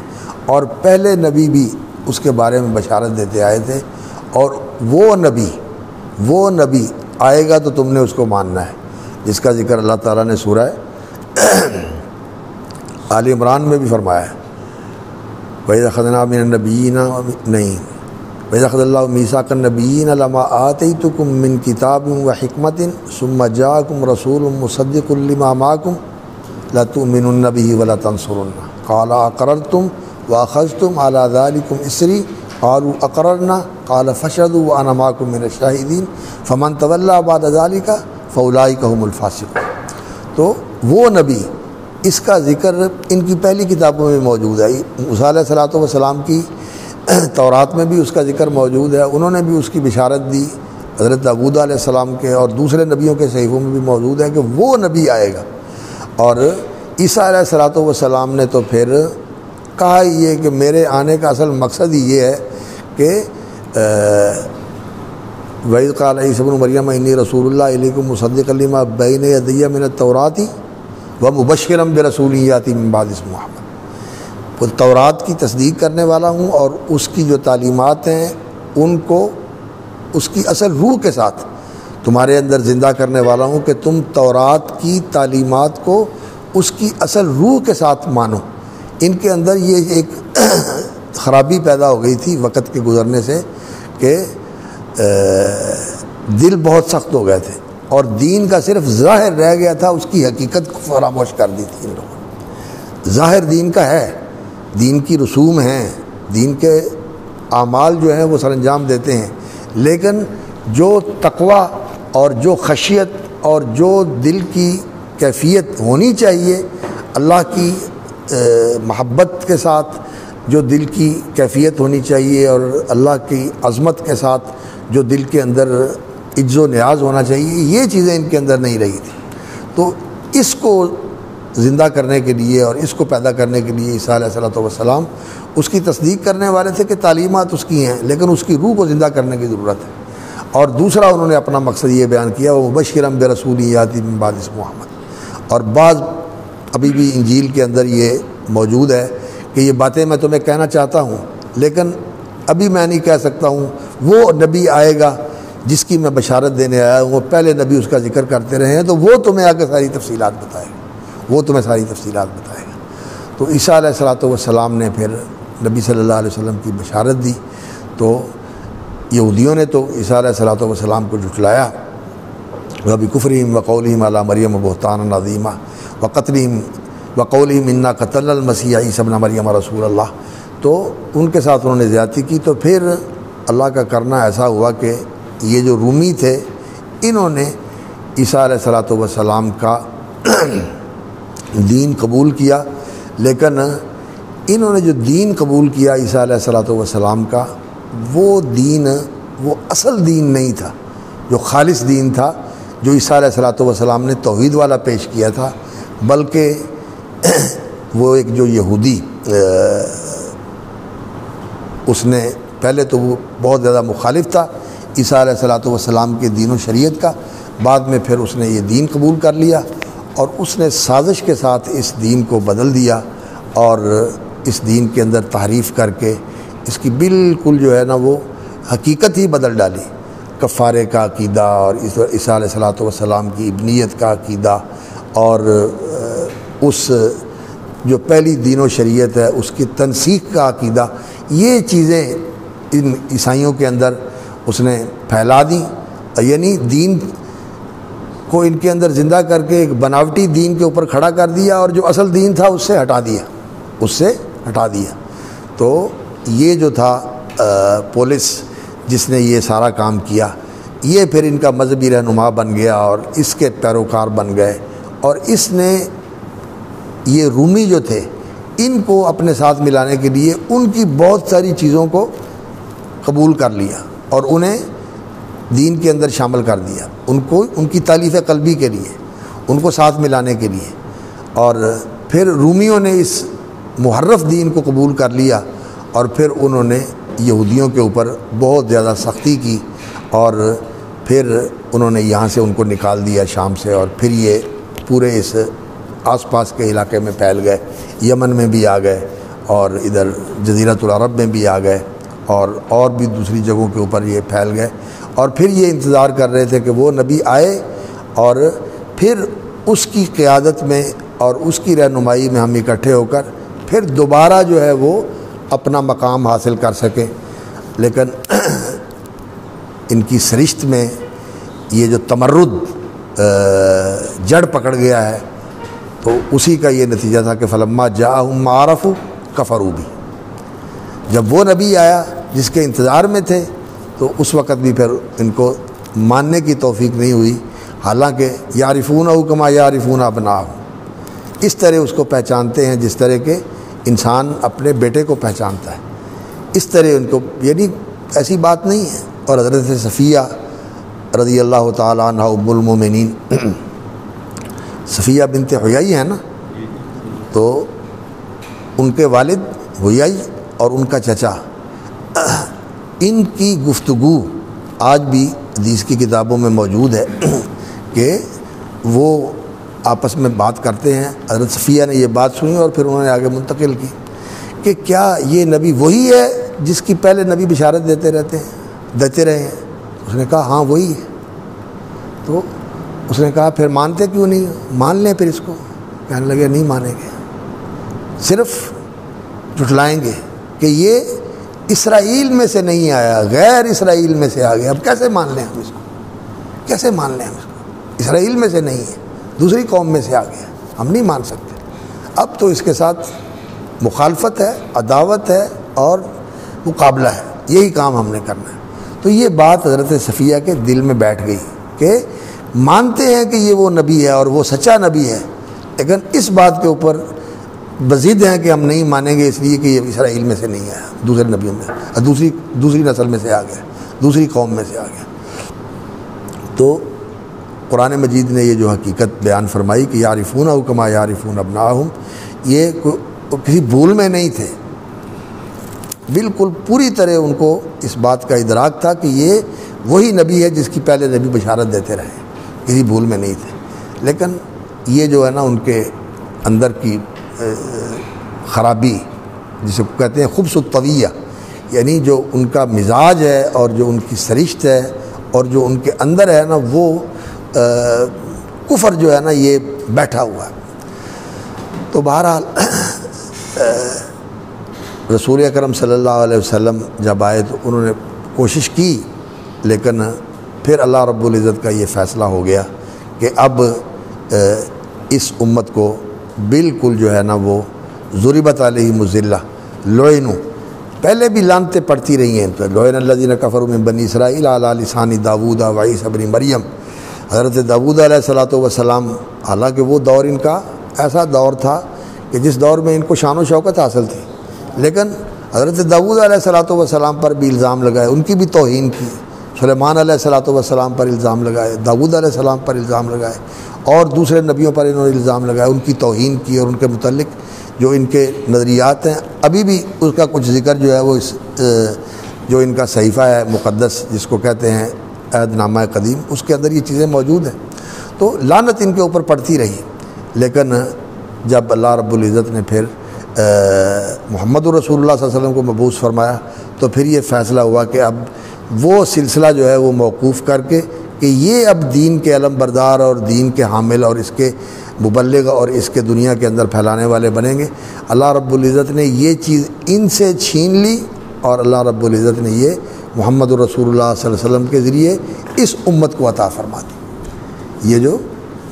اور پہلے نبی بھی اس کے بارے میں بشارت دیتے آئے تھے، اور وہ نبی آئے گا تو تم نے اس کو ماننا ہے، جس کا ذکر اللہ تعالیٰ نے سورہ آل عمران میں بھی فرمایا ہے وَإِذَا أَخَذْنَا مِنَ النَّبِيِّينَ نہیں وَإِذَا أَخَذَ اللَّهُ مِيثَاقَ النَّبِيِّينَ لَمَا آتَيْتُكُم مِّن كِتَابٍ وَحِكْمَةٍ ثُمَّ جَاءَكُمْ رَسُولٌ مُّصَدِّقٌ لِّمَا مَعَكُمْ لَتُؤْمِنُنَّ بِهِ وَلَتَنصُرُنَّهُ قَالَ أَقْرَرْتُمْ وَأَخَذْتُمْ عَلَىٰ ذَٰلِكُمْ إِصْرِي قالوا أقررنا قال فاشهدوا وأنا معكم من الشاهدين فمن تولى بعد ذلك فأولئك هم الفاسقون۔ تو وہ نبی، اس کا ذکر ان کی پہلی کتابوں میں موجود ہے، موسیٰ علیہ السلام کی تورات میں بھی اس کا ذکر موجود ہے، انہوں نے بھی اس کی بشارت دی، حضرت داؤد علیہ السلام کے اور دوسرے نبیوں کے صحیفوں میں بھی موجود ہے کہ وہ نبی آئے گا۔ اور عیسیٰ علیہ السلام نے تو پھر کہا یہ کہ میرے آنے کا اصل مقصد ہی یہ ہے کہ وَإِذْ قَالَ عِيسَىٰ ابْنُ مَرْيَمَ إِنِّي رَسُولُ اللَّهِ إِلَيْكُمْ مُصَدِّقًا لِمَا بَيْنَ يَدَيَّ مِنَ التَّوْرَاةِ وَمُبَشِّرًا بِرَسُولٍ يَأْتِي مِن بَعْدِي اسْمُهُ أَحْمَدُ، وہ تورات کی تصدیق کرنے والا ہوں اور اس کی جو تعلیمات ہیں ان کو اس کی اصل روح کے ساتھ تمہارے اندر زندہ کرنے والا ہوں کہ تم تورات کی تعلیمات کو اس کی اصل روح کے ساتھ مانو۔ ان کے اندر یہ ایک خرابی پیدا ہو گئی تھی وقت کے گزرنے سے کہ دل بہت سخت ہو گئے تھے اور دین کا صرف ظاہر رہ گیا تھا، اس کی حقیقت کو فراموش کر دی تھی ان لوگوں نے۔ ظاہر دین کا ہے، دین کی رسوم ہیں، دین کے اعمال جو ہیں وہ سر انجام دیتے ہیں، لیکن جو تقویٰ اور جو خشیت اور جو دل کی کیفیت ہونی چاہیے اللہ کی محبت کے ساتھ، جو دل کی کیفیت ہونی چاہیے اور اللہ کی عظمت کے ساتھ جو دل کے اندر عجز و نیاز ہونا چاہیے، یہ چیزیں ان کے اندر نہیں رہی تھیں۔ تو اس کو زندہ کرنے کے لیے اور اس کو پیدا کرنے کے لیے عیسیٰ علیہ السلام اس کی تصدیق کرنے والے تھے کہ تعلیمات اس کی ہیں لیکن اس کی روح کو زندہ کرنے کی ضرورت ہے۔ اور دوسرا انہوں نے اپنا مقصد یہ بیان کیا وہ مبشرا برسول یاتی من بعد اسمہ احمد، اور بعض ابھی بھی انجیل کے اندر یہ موجود ہے کہ یہ باتیں میں تمہیں کہنا چاہتا ہوں لیکن ابھی میں نہیں کہہ سکتا ہوں، وہ نبی آئے گا جس کی میں بشارت دینے آیا ہوں، وہ پہلے نبی اس کا ذکر کرتے رہے ہیں تو وہ تمہیں آ کے ساری تفصیلات بتائے گا، وہ تمہیں ساری تفصیلات بتائے گا۔ تو عیسیٰ علیہ السلام نے پھر نبی صلی اللہ علیہ وسلم کی بشارت دی، تو یہودیوں نے تو عیسیٰ علیہ السلام کو جھٹلایا، وَبِكُفْرِهِمْ وَقَوْلِهِمْ عَلَىٰ مَرْيَمَ بُهْتَانًا عَظِيمًا وَقَتْلِهِمْ وَقَوْلِهِمْ إِنَّا قَتَلْنَا الْمَسِيحَ عِيسَىٰ ابْنَ مَرْيَمَ رَسُولَ اللَّهِ، تو ان کے ساتھ انہوں نے زیادتی کی۔ تو پھر اللہ کا کرنا ایسا ہوا کہ یہ جو رومی تھے انہوں نے عیسیٰ علیہ السلام کا دین قبول کیا، لیکن انہوں نے جو دین قبول کیا عیسیٰ علیہ السلام کا، وہ دین وہ اصل دین نہیں تھا جو خالص دین تھا جو عیسیٰ علیہ السلام نے توحید والا پیش کیا تھا، بلکہ وہ ایک جو یہودی اس نے پہلے تو وہ بہت زیادہ مخالف تھا عیسیٰ علیہ السلام کے دین و شریعت کا، بعد میں پھر اس نے یہ دین قبول کر لیا اور اس نے سازش کے ساتھ اس دین کو بدل دیا اور اس دین کے اندر تحریف کر کے اس کی بالکل جو ہے نا وہ حقیقت ہی بدل ڈالی، کفارے کا عقیدہ اور عیسیٰ علیہ السلام کی ابنیت کا عقیدہ اور اس جو پہلی دین و شریعت ہے اس کی تنسیخ کا عقیدہ، یہ چیزیں ان عیسائیوں کے اندر اس نے پھیلا دیں، یعنی دین کو ان کے اندر زندہ کر کے ایک بناوٹی دین کے اوپر کھڑا کر دیا اور جو اصل دین تھا اس سے ہٹا دیا۔ تو یہ جو تھا پولیس جس نے یہ سارا کام کیا، یہ پھر ان کا مذہبی رہنما بن گیا اور اس کے پیروکار بن گئے، اور اس نے یہ رومی جو تھے ان کو اپنے ساتھ ملانے کے لیے ان کی بہت ساری چیزوں کو قبول کر لیا اور انہیں دین کے اندر شامل کر دیا، ان کی تالیف قلبی کے لیے، ان کو ساتھ ملانے کے لیے، اور پھر رومیوں نے اس محرف دین کو قبول کر لیا اور پھر انہوں نے یہودیوں کے اوپر بہت زیادہ سختی کی اور پھر انہوں نے یہاں سے ان کو نکال دیا شام سے، اور پھر یہ پورے اس آس پاس کے علاقے میں پھیل گئے، یمن میں بھی آ گئے اور ادھر جزیرۃ العرب میں بھی آ گئے اور بھی دوسری جگہوں کے اوپر یہ پھیل گئے، اور پھر یہ انتظار کر رہے تھے کہ وہ نبی آئے اور پھر اس کی قیادت میں اور اس کی رہنمائی میں ہم اکٹھے ہو کر پھر دوبارہ جو ہے وہ اپنا مقام حاصل کر سکیں۔ لیکن ان کی سرشت میں یہ جو تمرد جڑ پکڑ گیا ہے، تو اسی کا یہ نتیجہ تھا کہ فلما جاءہم ما عرفوا کفروا بہ، جب وہ نبی آیا جس کے انتظار میں تھے تو اس وقت بھی پھر ان کو ماننے کی توفیق نہیں ہوئی، حالانکہ یعرفونہ کما یعرفون ابناءہم، اس طرح اس کو پہچانتے ہیں جس طرح کہ انسان اپنے بیٹے کو پہچانتا ہے، اس طرح ان کو، یعنی ایسی بات نہیں ہے۔ اور حضرت صفیہ رضی اللہ تعالیٰ عنہ ام المومنین، صفیہ بنت حیی ہے نا، تو ان کے والد حیی اور ان کا چچا، ان کی گفتگو آج بھی حدیث کی کتابوں میں موجود ہے کہ وہ آپس میں بات کرتے ہیں۔ حضرت صفیہ نے یہ بات سنی اور پھر انہوں نے آگے منتقل کی کہ کیا یہ نبی وہی ہے جس کی پہلے نبی بشارت دیتے رہے ہیں؟ اس نے کہا ہاں وہی ہے۔ تو اس نے کہا پھر مانتے کیوں نہیں؟ مان لیں پھر اس کو۔ کہنے لگے نہیں مانیں گے، صرف جھٹلائیں گے کہ یہ اسرائیل میں سے نہیں آیا، غیر اسرائیل میں سے آ گیا۔ اب کیسے مان لیں ہم اس کو؟ کیسے مان لیں ہم اس کو؟ اسرائیل میں سے نہیں ہے، دوسری قوم میں سے آ گیا، ہم نہیں مان سکتے۔ اب تو اس کے ساتھ مخالفت ہے، عداوت ہے اور مقابلہ ہے، یہی کام ہم نے کرنا ہے۔ تو یہ بات حضرت صفیہ کے دل میں بیٹھ گئی کہ مانتے ہیں کہ یہ وہ نبی ہے اور وہ سچا نبی ہے، لیکن اس بات کے اوپر بضد ہیں کہ ہم نہیں مانیں گے اس لیے کہ یہ اسرائیل میں سے نہیں آیا، دوسرے نبیوں میں، دوسری نسل میں سے آ گیا، دوسری قوم میں سے آ گیا۔ تو قرآن مجید نے یہ جو حقیقت بیان فرمائی کہ یعرفونہ کما یعرفون ابناءہم، یہ کسی بھول میں نہیں تھے، بالکل پوری طرح ان کو اس بات کا ادراک تھا کہ یہ وہی نبی ہے جس کی پہلے نبی بشارت دیتے رہے، کسی بھول میں نہیں تھے۔ لیکن یہ جو ہے نا ان کے اندر کی خرابی، جسے کہتے ہیں خبث الطویہ، یعنی جو ان کا مزاج ہے اور جو ان کی سرشت ہے اور جو ان کے اندر ہے نا، وہ کفر جو ہے نا یہ بیٹھا ہوا ہے۔ تو بہرحال رسول اکرم صلی اللہ علیہ وسلم جب آئے تو انہوں نے کوشش کی، لیکن پھر اللہ رب العزت کا یہ فیصلہ ہو گیا کہ اب اس امت کو بالکل جو ہے نا وہ ضربت علیہم الذلہ، لعنوا، پہلے بھی لعنتیں پڑتی رہی ہیں، تو لعن الذین کفروا من بنی اسرائیل علی لسان داؤد و عیسی ابن مریم۔ حضرت داؤد علیہ الصلوۃ والسلام، حالانکہ وہ دور ان کا ایسا دور تھا کہ جس دور میں ان کو شان و شوکت حاصل تھی، لیکن حضرت داؤد علیہ الصلوۃ والسلام پر بھی الزام لگائے، ان کی بھی توہین کی، سلیمان علیہ الصلوۃ والسلام پر الزام لگائے، داؤد علیہ السلام پر الزام لگائے، اور دوسرے نبیوں پر انہوں نے الزام لگایا، ان کی توہین کی، اور ان کے متعلق جو ان کے نظریات ہیں ابھی بھی اس کا کچھ ذکر جو ہے وہ اس جو ان کا صحیفہ ہے مقدس جس کو کہتے ہیں عہد نامہ قدیم، اس کے اندر یہ چیزیں موجود ہیں۔ تو لعنت ان کے اوپر پڑتی رہی، لیکن جب اللہ رب العزت نے پھر محمد رسول اللہ صلی اللہ علیہ وسلم کو مبعوث فرمایا تو پھر یہ فیصلہ ہوا کہ اب وہ سلسلہ جو ہے وہ موقوف کر کے کہ یہ اب دین کے علم بردار اور دین کے حامل اور اس کے مبلغ اور اس کے دنیا کے اندر پھیلانے والے بنیں گے۔ اللہ رب العزت نے یہ چیز ان سے چھین لی، اور اللہ رب العزت نے یہ محمد رسول اللہ صلی اللہ علیہ وسلم کے ذریعے اس امت کو عطا فرما دی، یہ جو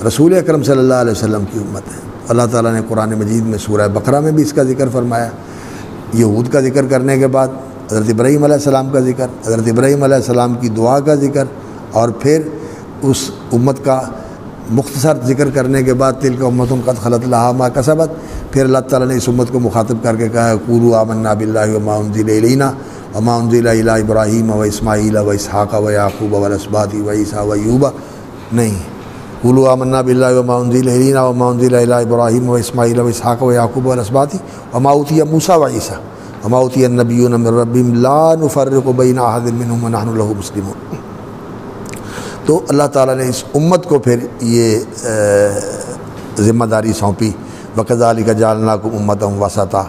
رسول اکرم صلی اللہ علیہ وسلم کی امت ہے۔ اللہ تعالیٰ نے قرآن مجید میں سورہ بقرہ میں بھی اس کا ذکر فرمایا، یہود کا ذکر کرنے کے بعد حضرت ابراہیم علیہ السلام کا ذکر، حضرت ابراہیم علیہ السلام کی دعا کا ذکر، اور پھر اس امت کا مختصر ذکر کرنے کے بعد تلک امۃ قد خلت لہا ما کسبت، پھر اللہ تعالیٰ نے اس امت کو مخاطب کر کے کہا قولوا آمنا باللہ وما انزل الینا وما انزل الی ابراہیم و اسماعیل و اسحاق و یعقوب والاسباط و عیسیٰ و ایوب، نہیں، قولوا آمنا باللہ وما انزل الینا وما انزل الی ابراہیم و اسماعیل و اسحاق و یعقوب والاسباط وما اوتی موسیٰ و عیسیٰ وما اوتی النبیون من ربہم لا نفرق بین احد منہم ونحن لہ مسلمون۔ تو اللہ تعالیٰ نے اس امت کو پھر یہ ذمہ داری سونپی، وَكَذَلِكَ جَعَلْنَاكُمْ أُمَّةً وَسَطًا،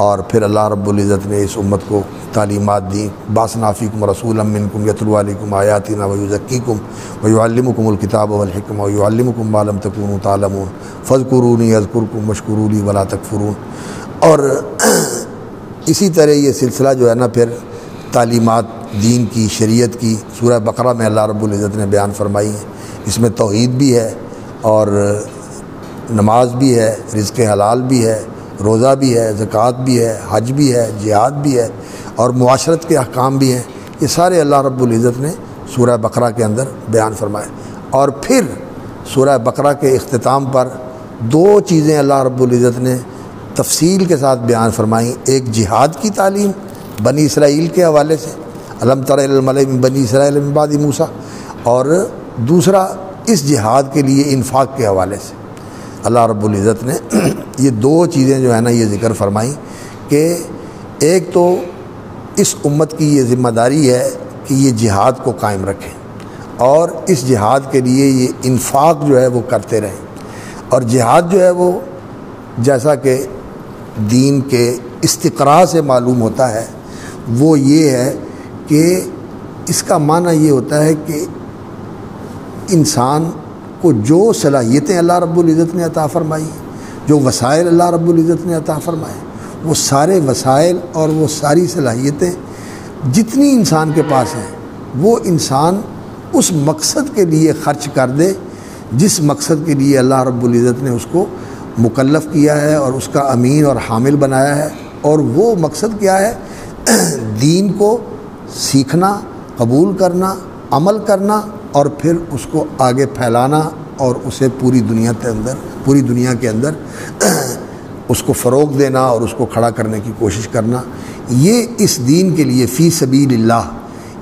اور پھر اللہ رب العزت نے اس امت کو تعلیمات دیں، بعثنا فیکم رسولا منکم یتلو علیکم آیاتنا ویزکیکم ویعلمکم الکتاب والحکمہ ویعلمکم ما لم تکونوا تعلمون فاذکرونی اذکرکم واشکروا لی ولا تکفرون۔ اور اسی طرح یہ سلسلہ جو ہے نا پھر تعلیمات دین کی، شریعت کی سورہ بقرہ میں اللہ رب العزت نے بیان فرمائی ہے۔ اس میں توحید بھی ہے اور نماز بھی ہے، رزق حلال بھی ہے، روزہ بھی ہے، زکوٰۃ بھی ہے، حج بھی ہے، جہاد بھی ہے اور معاشرت کے احکام بھی ہیں۔ یہ سارے اللہ رب العزت نے سورہ بقرہ کے اندر بیان فرمائے۔ اور پھر سورہ بقرہ کے اختتام پر دو چیزیں اللہ رب العزت نے تفصیل کے ساتھ بیان فرمائیں، ایک جہاد کی تعلیم بنی اسرائیل کے حوالے سے، الم تر الی الملأ من بنی اسرائیل من بعد موسیٰ، اور دوسرا اس جہاد کے لیے انفاق کے حوالے سے اللہ رب العزت نے یہ دو چیزیں جو ہے نا یہ ذکر فرمائیں کہ ایک تو اس امت کی یہ ذمہ داری ہے کہ یہ جہاد کو قائم رکھیں اور اس جہاد کے لیے یہ انفاق جو ہے وہ کرتے رہیں۔ اور جہاد جو ہے وہ جیسا کہ دین کے استقراء سے معلوم ہوتا ہے وہ یہ ہے کہ اس کا معنی یہ ہوتا ہے کہ انسان کو جو صلاحیتیں اللہ رب العزت نے عطا فرمائی، جو وسائل اللہ رب العزت نے عطا فرمائے، وہ سارے وسائل اور وہ ساری صلاحیتیں جتنی انسان کے پاس ہیں وہ انسان اس مقصد کے لیے خرچ کر دے جس مقصد کے لیے اللہ رب العزت نے اس کو مکلف کیا ہے اور اس کا امین اور حامل بنایا ہے۔ اور وہ مقصد کیا ہے؟ دین کو سیکھنا، قبول کرنا، عمل کرنا اور پھر اس کو آگے پھیلانا اور اسے پوری دنیا کے اندر اس کو فروغ دینا اور اس کو کھڑا کرنے کی کوشش کرنا۔ یہ اس دین کے لیے فی سبیل اللہ،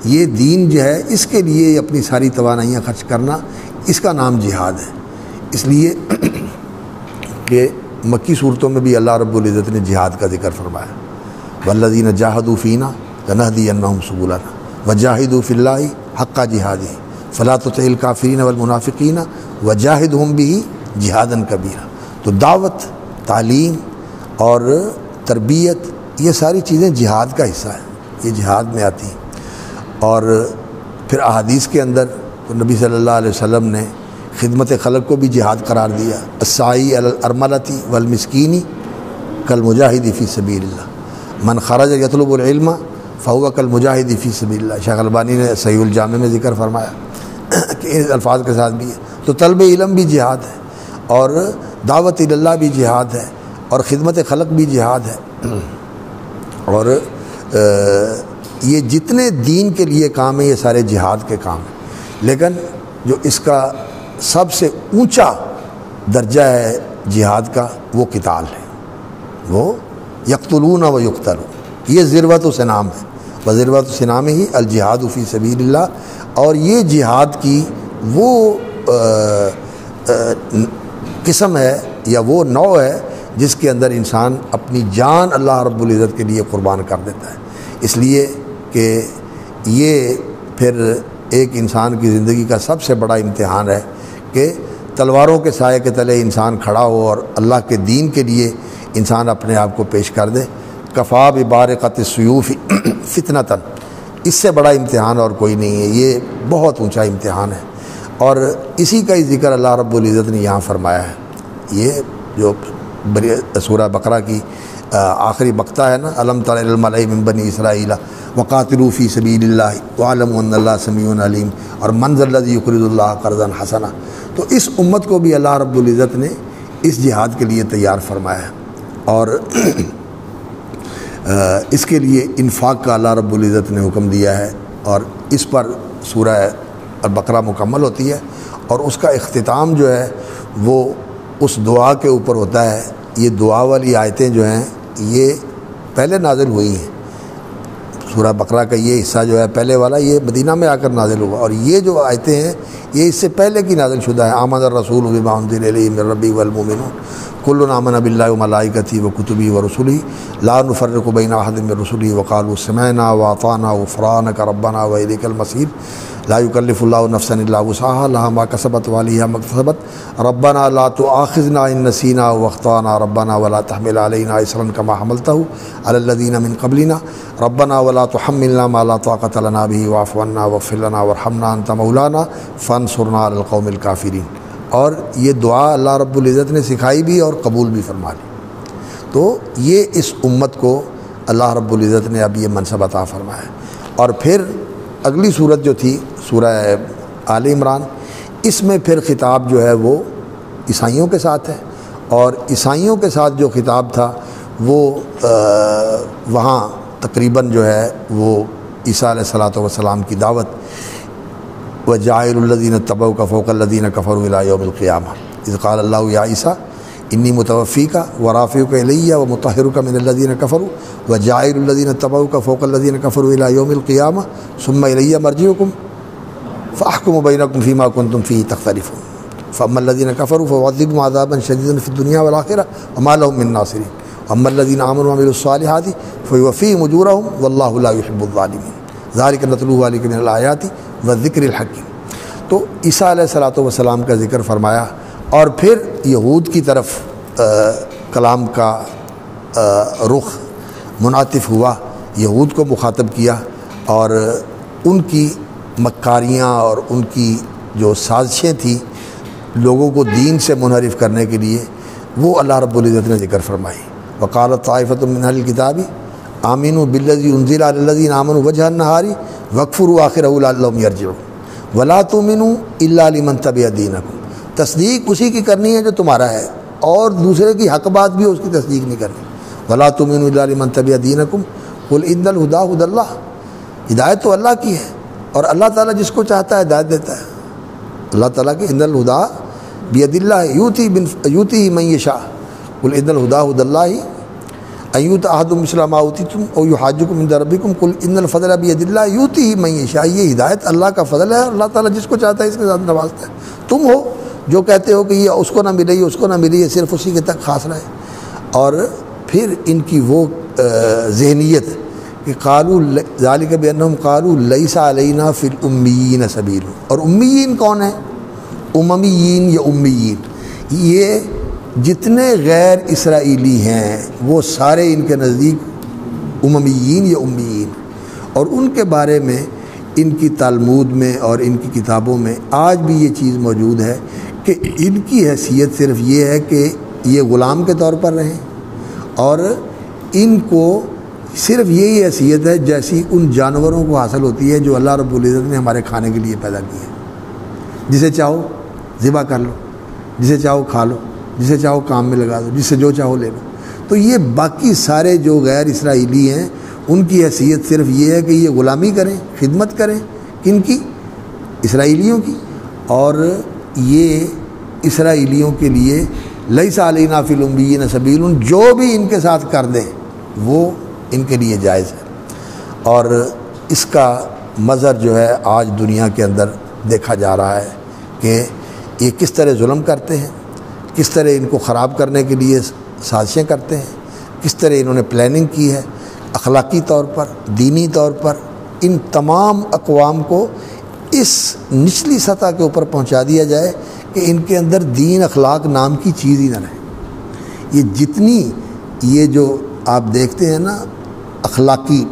یہ دین جو ہے اس کے لیے اپنی ساری توانائیاں خرچ کرنا، اس کا نام جہاد ہے۔ اس لیے کہ مکی صورتوں میں بھی اللہ رب العزت نے جہاد کا ذکر فرمایا، والذین جاہدوا فینا لنہدینہم سبلنا وجاہدوا فی اللہ حق جہادہ فلا تطع الکافرین والمنافقین وجاہدہم بہ جہادا کبیرا۔ تو دعوت، تعلیم اور تربیت یہ ساری چیزیں جہاد کا حصہ ہیں، یہ جہاد میں آتی ہیں۔ اور پھر احادیث کے اندر تو نبی صلی اللہ علیہ وسلم نے خدمت خلق کو بھی جہاد قرار دیا، السعی علی الارملۃ والمسکین کالمجاہد فی سبیل اللہ، من خرج یطلب العلم فہو کالمجاہد فی سبیل اللہ۔ شیخ البانی نے صحیح الجامع میں ذکر فرمایا کہ ان الفاظ کے ساتھ بھی ہے۔ تو طلب علم بھی جہاد ہے اور دعوت اللہ بھی جہاد ہے اور خدمت خلق بھی جہاد ہے۔ اور یہ جتنے دین کے لیے کام ہیں یہ سارے جہاد کے کام ہیں، لیکن جو اس کا سب سے اونچا درجہ ہے جہاد کا وہ قتال ہے، وہ یقتلون و یقتلون، یہ ذروۃ سنام ہے، وذروۃ سنام ہی الجہاد فی سبیل اللہ۔ اور یہ جہاد کی وہ قسم ہے یا وہ نوع ہے جس کے اندر انسان اپنی جان اللہ رب العزت کے لیے قربان کر دیتا ہے، اس لیے کہ یہ پھر ایک انسان کی زندگی کا سب سے بڑا امتحان ہے کہ تلواروں کے سائے کے تلے انسان کھڑا ہو اور اللہ کے دین کے لیے انسان اپنے آپ کو پیش کر دے۔ کفا ببارقۃ السیوف فتنۃ، اس سے بڑا امتحان اور کوئی نہیں ہے، یہ بہت اونچا امتحان ہے۔ اور اسی کا ہی ذکر اللہ رب العزت نے یہاں فرمایا ہے۔ یہ جو سورہ بقرہ کی آخری بقطہ ہے نا، الم تر الی الملأ من بنی اسرائیل وقاتلوا فی سبیل اللہ واعلموا ان اللہ سمیع علیم اور من ذا الذی یقرض اللہ قرضا حسنا، تو اس امت کو بھی اللہ رب العزت نے اس جہاد کے لیے تیار فرمایا ہے اور اس کے لیے انفاق کا اللہ رب العزت نے حکم دیا ہے، اور اس پر سورہ البقرہ مکمل ہوتی ہے اور اس کا اختتام جو ہے وہ اس دعا کے اوپر ہوتا ہے۔ یہ دعا والی آیتیں جو ہیں یہ پہلے نازل ہوئی ہیں، سورہ بقرہ کا یہ حصہ جو ہے پہلے والا یہ مدینہ میں آ کر نازل ہوا، اور یہ جو آیتیں ہیں یہ اس سے پہلے کی نازل شدہ ہے۔ آمن الرسول بما انزل الیہ من ربہ والمؤمنون کلنا آمن باللہ وملائکتہ وکتبہ ورسلہ لا نفرق بین احد من رسلہ وقالوا سمعنا واطعنا غفرانک ربنا والیک المصیر لا یکلف اللہ نفسا الا وسعها لها ما کسبت وعلیہا ما اکتسبت ربنا لا تؤاخذنا ان نسینا واخطانا ربنا ولا تحمل علینا اصرا کما حملته علی الذین من قبلنا ربنا ولا تحملنا ما لا طاقة لنا به واعف عنا واغفر لنا وارحمنا انت مولانا فانصرنا علی القوم الکافرین۔ اور یہ دعا اللہ رب العزت نے سکھائی بھی اور قبول بھی فرما لی۔ تو یہ اس امت کو اللہ رب العزت نے اب یہ منصب عطا فرمایا۔ اور پھر اگلی صورت جو تھی سورہ آل عمران، اس میں پھر خطاب جو ہے وہ عیسائیوں کے ساتھ ہے، اور عیسائیوں کے ساتھ جو خطاب تھا وہ وہاں تقریباً جو ہے وہ عیسیٰ علیہ الصلوۃ والسلام کی دعوت وَجَاعِلُ الَّذِينَ اتَّبَعُوكَ فَوْقَ الَّذِينَ كَفَرُوا إِلَىٰ يَوْمِ الْقِيَامَةِ إِذْ قَالَ اللَّهُ يَا عِيسَىٰ إِنِّي مُتَوَفِّيكَ وَرَافِعُكَ إِلَيَّ وَمُطَهِّرُكَ مِنَ الَّذِينَ كَفَرُوا وَجَاعِلُ الَّذِينَ اتَّبَعُوكَ فَوْقَ الَّذِينَ كَفَرُوا إِلَىٰ يَوْمِ الْقِيَامَةِ ثُمَّ إِلَيَّ مَرْجِعُكُمْ فَأَحْكُمُ بَيْنَكُمْ فِيمَا كُنتُمْ فِيهِ تَخْتَلِفُونَ فَأَمَّا الَّذِينَ كَفَرُوا فَأُعَذِّبُهُمْ عَذَابًا شَدِيدًا فِي الدُّنْيَا وَالْآخِرَةِ وَمَا لَهُم مِّن نَّاصِرِينَ وَأَمَّا الَّذِينَ آمَنُوا وَعَمِلُوا الصَّالِحَاتِ فَيُوَفِّيهِمْ أُجُورَهُمْ وَاللَّهُ لَا يُحِبُّ الظَّالِمِينَ ذَلِكَ نَتْلُوهُ عَلَيْكَ مِنَ الْآيَاتِ وَالذِّكْرِ الْحَكِيمِ۔ تو عیسیٰ علیہ الصلوۃ والسلام کا ذکر فرمایا، اور پھر یہود کی طرف کلام کا رخ منعطف ہوا، یہود کو مخاطب کیا، اور ان کی مکاریاں اور ان کی جو سازشیں تھیں لوگوں کو دین سے منحرف کرنے کے لیے، وہ اللہ رب العزت نے ذکر فرمائی۔ وقالت طائفۃ من اہل الکتاب آمنوا بالذی انزل علی الذین آمنوا وجہ النہار واکفروا آخرہ لعلہم یرجعون ولا تؤمنوا الا لمن تبع دینکم۔ تصدیق اسی کی کرنی ہے جو تمہارا ہے، اور دوسرے کی حق بات بھی اس کی تصدیق نہیں کرنی۔ ولا تؤمنوا الا لمن تبع دینکم قل ان الہدی ھدی اللہ، ہدایت تو اللہ کی ہے، اور اللہ تعالیٰ جس کو چاہتا ہے ہدایت دیتا ہے۔ اللہ تعالیٰ کہ ان الہدی بید اللہ یؤتی من یشاء قل ان الہدی ھدی اللہ ان یؤتی احد مثل ما اوتیتم او یحاجکم عند ربکم قل ان الفضل بید اللہ یؤتی من یشاء۔ یہ ہدایت اللہ کا فضل ہے، اللہ تعالیٰ جس کو چاہتا ہے اس کے ساتھ نوازتا ہے۔ تم ہو جو کہتے ہو کہ یہ اس کو نہ ملے، یہ اس کو نہ ملی، یہ صرف اسی کے تک خاص رہے۔ اور پھر ان کی وہ ذہنیت کہ قالوا ذالک بانہم قالوا لیس علینا فی الامیین سبیل، اور امیین کون ہیں؟ اممیین یا امیین، یہ جتنے غیر اسرائیلی ہیں وہ سارے ان کے نزدیک اممیین یا امیین، اور ان کے بارے میں ان کی تلمود میں اور ان کی کتابوں میں آج بھی یہ چیز موجود ہے کہ ان کی حیثیت صرف یہ ہے کہ یہ غلام کے طور پر رہیں، اور ان کو صرف یہی حیثیت ہے جیسی ان جانوروں کو حاصل ہوتی ہے جو اللہ رب العزت نے ہمارے کھانے کے لیے پیدا کی ہے۔ جسے چاہو ذبح کر لو، جسے چاہو کھا لو، جسے چاہو کام میں لگا دو، جس سے جو چاہو لے لو۔ تو یہ باقی سارے جو غیر اسرائیلی ہیں ان کی حیثیت صرف یہ ہے کہ یہ غلامی کریں، خدمت کریں، کن کی؟ اسرائیلیوں کی۔ اور یہ اسرائیلیوں کے لیے لیس علینا فی الامیین سبیل، جو بھی ان کے ساتھ کر دیں وہ ان کے لیے جائز ہے۔ اور اس کا مظہر جو ہے آج دنیا کے اندر دیکھا جا رہا ہے کہ یہ کس طرح ظلم کرتے ہیں، کس طرح ان کو خراب کرنے کے لیے سازشیں کرتے ہیں، کس طرح انہوں نے پلاننگ کی ہے اخلاقی طور پر، دینی طور پر، ان تمام اقوام کو اس نچلی سطح کے اوپر پہنچا دیا جائے کہ ان کے اندر دین اخلاق نام کی چیز ہی نہ رہے۔ یہ جتنی یہ جو آپ دیکھتے ہیں نا اخلاقی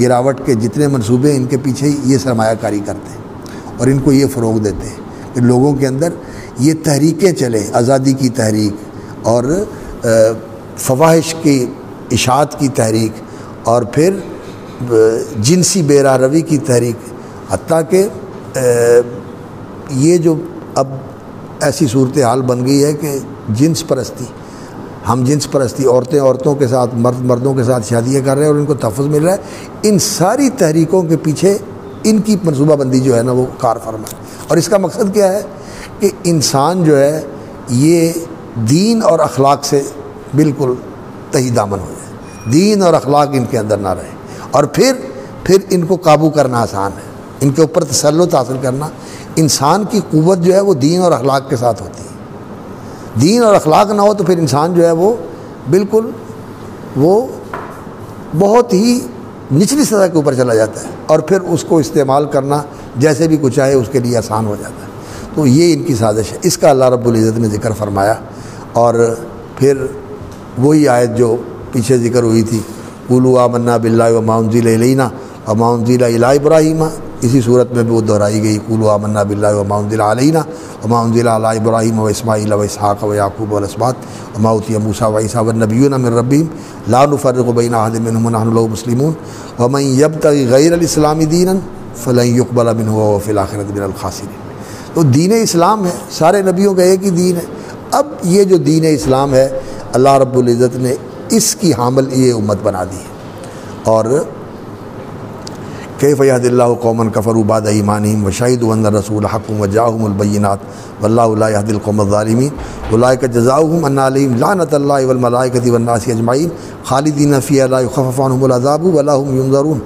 گراوٹ کے جتنے منصوبے ان کے پیچھے یہ سرمایہ کاری کرتے ہیں، اور ان کو یہ فروغ دیتے ہیں کہ لوگوں کے اندر یہ تحریکیں چلیں، آزادی کی تحریک اور فواحش کی اشاعت کی تحریک، اور پھر جنسی بے راہ روی کی تحریک، حتیٰ کہ یہ جو اب ایسی صورتحال بن گئی ہے کہ جنس پرستی، ہم جنس پرستی، عورتیں عورتوں کے ساتھ، مرد مردوں کے ساتھ شادیاں کر رہے ہیں اور ان کو تحفظ مل رہا ہے، ان ساری تحریکوں کے پیچھے ان کی منصوبہ بندی جو ہے نا وہ کار فرما ہے۔ اور اس کا مقصد کیا ہے کہ انسان جو ہے یہ دین اور اخلاق سے بالکل تہی دامن ہو جائے، دین اور اخلاق ان کے اندر نہ رہے، اور پھر ان کو قابو کرنا آسان ہے، ان کے اوپر تسلط حاصل کرنا۔ انسان کی قوت جو ہے وہ دین اور اخلاق کے ساتھ ہوتی ہے، دین اور اخلاق نہ ہو تو پھر انسان جو ہے وہ بالکل وہ بہت ہی نچلی سطح کے اوپر چلا جاتا ہے، اور پھر اس کو استعمال کرنا جیسے بھی کچھ آئے اس کے لیے آسان ہو جاتا ہے۔ تو یہ ان کی سازش ہے، اس کا اللہ رب العزت نے ذکر فرمایا۔ اور پھر وہی آیت جو پیچھے ذکر ہوئی تھی، قولوا آمنا باللہ وما انزل الینا وما انزل الی ابراہیم، اسی صورت میں بھی وہ دہرائی گئی، قولوا آمنا باللہ وما انزل علینا وما انزل علی ابراہیم واسماعیل واسحاق ویعقوب والاسباط وما اوتی موسیٰ وعیسیٰ والنبیون من ربہم لا نفرق بین احد منہم ونحن لہ مسلمون ومن یبتغ غیر الاسلام دینا فلن یقبل منہ وہو فی الآخرۃ من الخاسرین۔ تو دین اسلام ہے، سارے نبیوں کا ایک ہی دین ہے۔ اب یہ جو دین اسلام ہے اللہ رب العزت نے اس کی حامل یہ امت بنا دی ہے۔ اور کیف یہدی اللہ قوما کفروا بعد ایمانہم وشہدوا ان الرسول حق وجاءہم البینات واللہ لا یہدی القوم الظالمین اولئک جزاؤہم ان علیہم لعنۃ اللہ والملائکۃ والناس اجمعین خالدین فیہا لا یخفف عنہم العذاب ولا هم ینظرون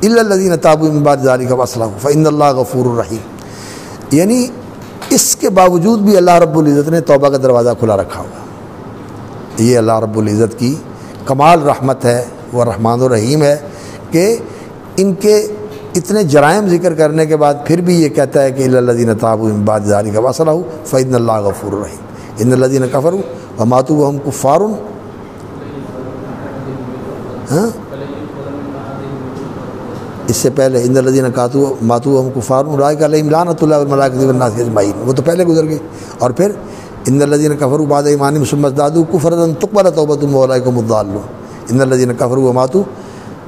الا الذین تابوا من بعد ذلک واصلحوا فإن اللہ غفور رحیم۔ یعنی اس کے باوجود بھی اللہ رب العزت نے توبہ کا دروازہ کھلا رکھا ہوا۔ یہ اللہ رب العزت کی کمال رحمت ہے، وہ رحمان و رحیم ہے کہ ان کے اتنے جرائم ذکر کرنے کے بعد پھر بھی یہ کہتا ہے کہ الا الذین تابوا من بعد ذلک واصلحوا فإن اللہ غفور رحیم۔ ان الذین کفروا وماتوا وهم کفار، اس سے پہلے ان الذین ماتوا وهم کفار اولئک علیہم لعنۃ اللہ والملائکۃ والناس اجمعین، وہ تو پہلے گزر گئی۔ اور پھر ان الذین کفروا بعد ایمانہم ثم ازدادوا کفرا تقبل توبتهم واولئک هم الضالون۔ ان الذین کفروا وماتوا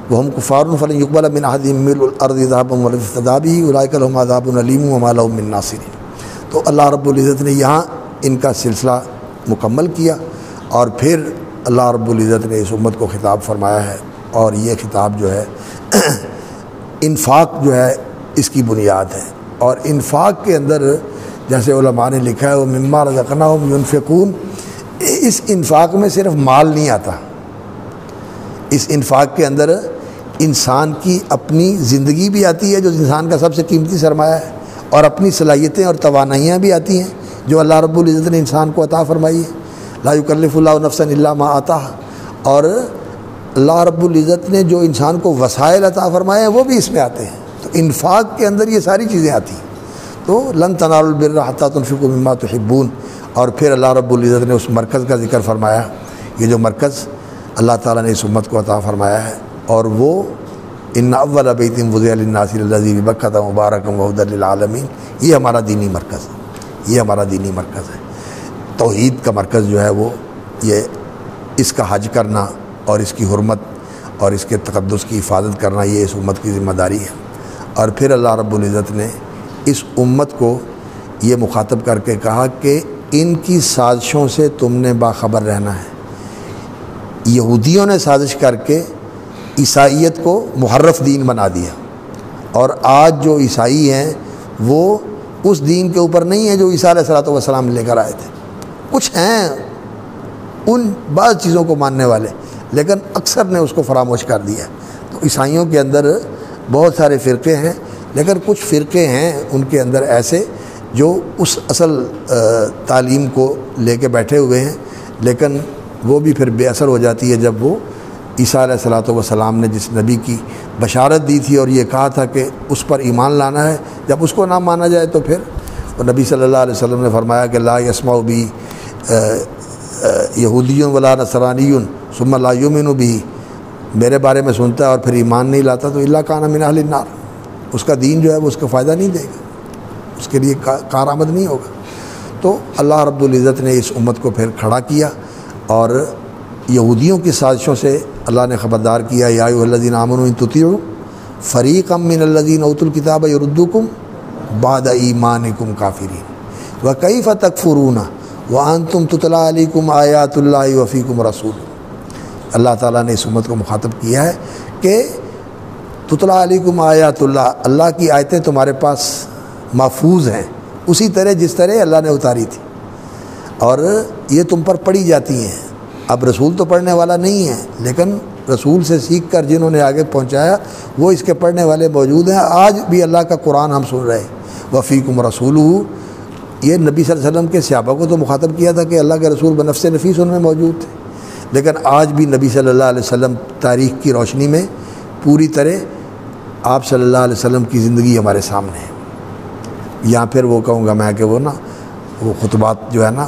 وهم کفار فلن یقبل من احدهم ملء الارض ذهبا ولو افتدى به اولئک لهم عذاب الیم وما لهم من ناصرین۔ تو اللہ رب العزت نے یہاں ان کا سلسلہ مکمل کیا، اور پھر اللہ رب العزت نے اس امت کو خطاب فرمایا ہے، اور یہ خطاب جو ہے انفاق جو ہے اس کی بنیاد ہے۔ اور انفاق کے اندر جیسے علماء نے لکھا ہے وہ مما رزقناہم ینفقون، اس انفاق میں صرف مال نہیں آتا، اس انفاق کے اندر انسان کی اپنی زندگی بھی آتی ہے جو انسان کا سب سے قیمتی سرمایہ ہے، اور اپنی صلاحیتیں اور توانائیاں بھی آتی ہیں جو اللہ رب العزت نے انسان کو عطا فرمائی ہے۔ لا یکلف اللہ نفسا الا ما آتاہا، اور اللہ رب العزت نے جو انسان کو وسائل عطا فرمائے ہیں وہ بھی اس میں آتے ہیں۔ تو انفاق کے اندر یہ ساری چیزیں آتی ہیں۔ تو لن تنالوا البر حتی تنفقوا مما تحبون۔ اور پھر اللہ رب العزت نے اس مرکز کا ذکر فرمایا، یہ جو مرکز اللہ تعالیٰ نے اس امت کو عطا فرمایا ہے، اور وہ ان اول بیت وضع للناس الذی ببکۃ مبارکا وہدی للعالمین، یہ ہمارا دینی مرکز ہے، یہ ہمارا دینی مرکز ہے۔ توحید کا مرکز جو ہے وہ یہ اس کا حج کرنا اور اس کی حرمت اور اس کے تقدس کی حفاظت کرنا یہ اس امت کی ذمہ داری ہے۔ اور پھر اللہ رب العزت نے اس امت کو یہ مخاطب کر کے کہا کہ ان کی سازشوں سے تم نے باخبر رہنا ہے۔ یہودیوں نے سازش کر کے عیسائیت کو محرف دین بنا دیا، اور آج جو عیسائی ہیں وہ اس دین کے اوپر نہیں ہیں جو عیسیٰ علیہ الصلوۃ والسلام لے کر آئے تھے۔ کچھ ہیں ان بعض چیزوں کو ماننے والے، لیکن اکثر نے اس کو فراموش کر دیا۔ تو عیسائیوں کے اندر بہت سارے فرقے ہیں، لیکن کچھ فرقے ہیں ان کے اندر ایسے جو اس اصل تعلیم کو لے کے بیٹھے ہوئے ہیں، لیکن وہ بھی پھر بے اثر ہو جاتی ہے جب وہ عیسیٰ علیہ الصلوۃ والسلام نے جس نبی کی بشارت دی تھی اور یہ کہا تھا کہ اس پر ایمان لانا ہے، جب اس کو نہ مانا جائے تو پھر وہ نبی صلی اللہ علیہ وسلم نے فرمایا کہ لا یسمع بی یہودی ولا نصرانی ثم لا یؤمن بہ، میرے بارے میں سنتا ہے اور پھر ایمان نہیں لاتا تو الا کان من اہل النار، اس کا دین جو ہے وہ اس کو فائدہ نہیں دے گا، اس کے لیے کارآمد نہیں ہوگا۔ تو اللہ رب العزت نے اس امت کو پھر کھڑا کیا، اور یہودیوں کی سازشوں سے اللہ نے خبردار کیا، یا ایھا الذین آمنوا ان تطیعوا فریقا من الذین اوتوا الکتاب یردوکم بعد ایمانکم کافرین وکیف تکفرون وانتم تتلی علیکم آیات اللہ وفیکم رسول۔ اللہ تعالیٰ نے اس امت کو مخاطب کیا ہے کہ تتلی علیکم آیات اللہ، اللہ کی آیتیں تمہارے پاس محفوظ ہیں اسی طرح جس طرح اللہ نے اتاری تھی، اور یہ تم پر پڑھی جاتی ہیں۔ اب رسول تو پڑھنے والا نہیں ہے، لیکن رسول سے سیکھ کر جنہوں نے آگے پہنچایا وہ اس کے پڑھنے والے موجود ہیں۔ آج بھی اللہ کا قرآن ہم سن رہے ہیں، وفیکم رسولہ، یہ نبی صلی اللہ علیہ وسلم کے صحابہ کو تو مخاطب کیا تھا کہ اللہ کے رسول بنفس نفیس ان میں موجود تھے، لیکن آج بھی نبی صلی اللہ علیہ وسلم تاریخ کی روشنی میں پوری طرح آپ صلی اللہ علیہ وسلم کی زندگی ہمارے سامنے ہے۔ یا پھر وہ کہوں گا میں کہ وہ خطبات جو ہے نا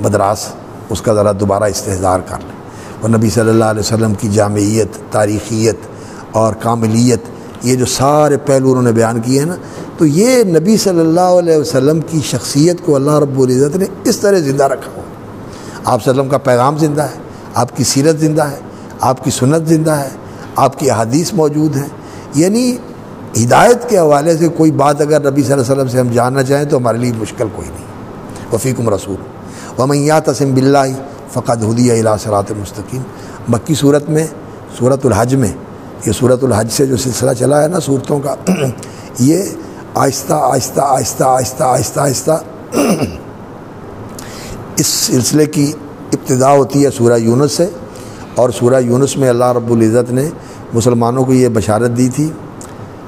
مدراس، اس کا ذرا دوبارہ استحضار کر لیں۔ وہ نبی صلی اللہ علیہ وسلم کی جامعیت، تاریخیت اور کاملیت، یہ جو سارے پہلو انہوں نے بیان کیے ہیں نا، تو یہ نبی صلی اللہ علیہ وسلم کی شخصیت کو اللہ رب العزت نے اس طرح زندہ رکھا ہو۔ آپ صلی اللہ علیہ وسلم کا پیغام زندہ ہے، آپ کی سیرت زندہ ہے، آپ کی سنت زندہ ہے، آپ کی احادیث موجود ہیں، یعنی ہدایت کے حوالے سے کوئی بات اگر نبی صلی اللہ علیہ وسلم سے ہم جاننا چاہیں تو ہمارے لیے مشکل کوئی نہیں۔ وفیکم رسول ومن یعتصم باللہ فقد ہدی الی صراط مستقیم۔ مکی صورت میں سورۃ الحج میں، یہ سورۃ الحج سے جو سلسلہ چلا ہے نا صورتوں کا، یہ آہستہ آہستہ آہستہ آہستہ آہستہ آہستہ اس سلسلے کی ابتدا ہوتی ہے سورہ یونس سے، اور سورہ یونس میں اللہ رب العزت نے مسلمانوں کو یہ بشارت دی تھی،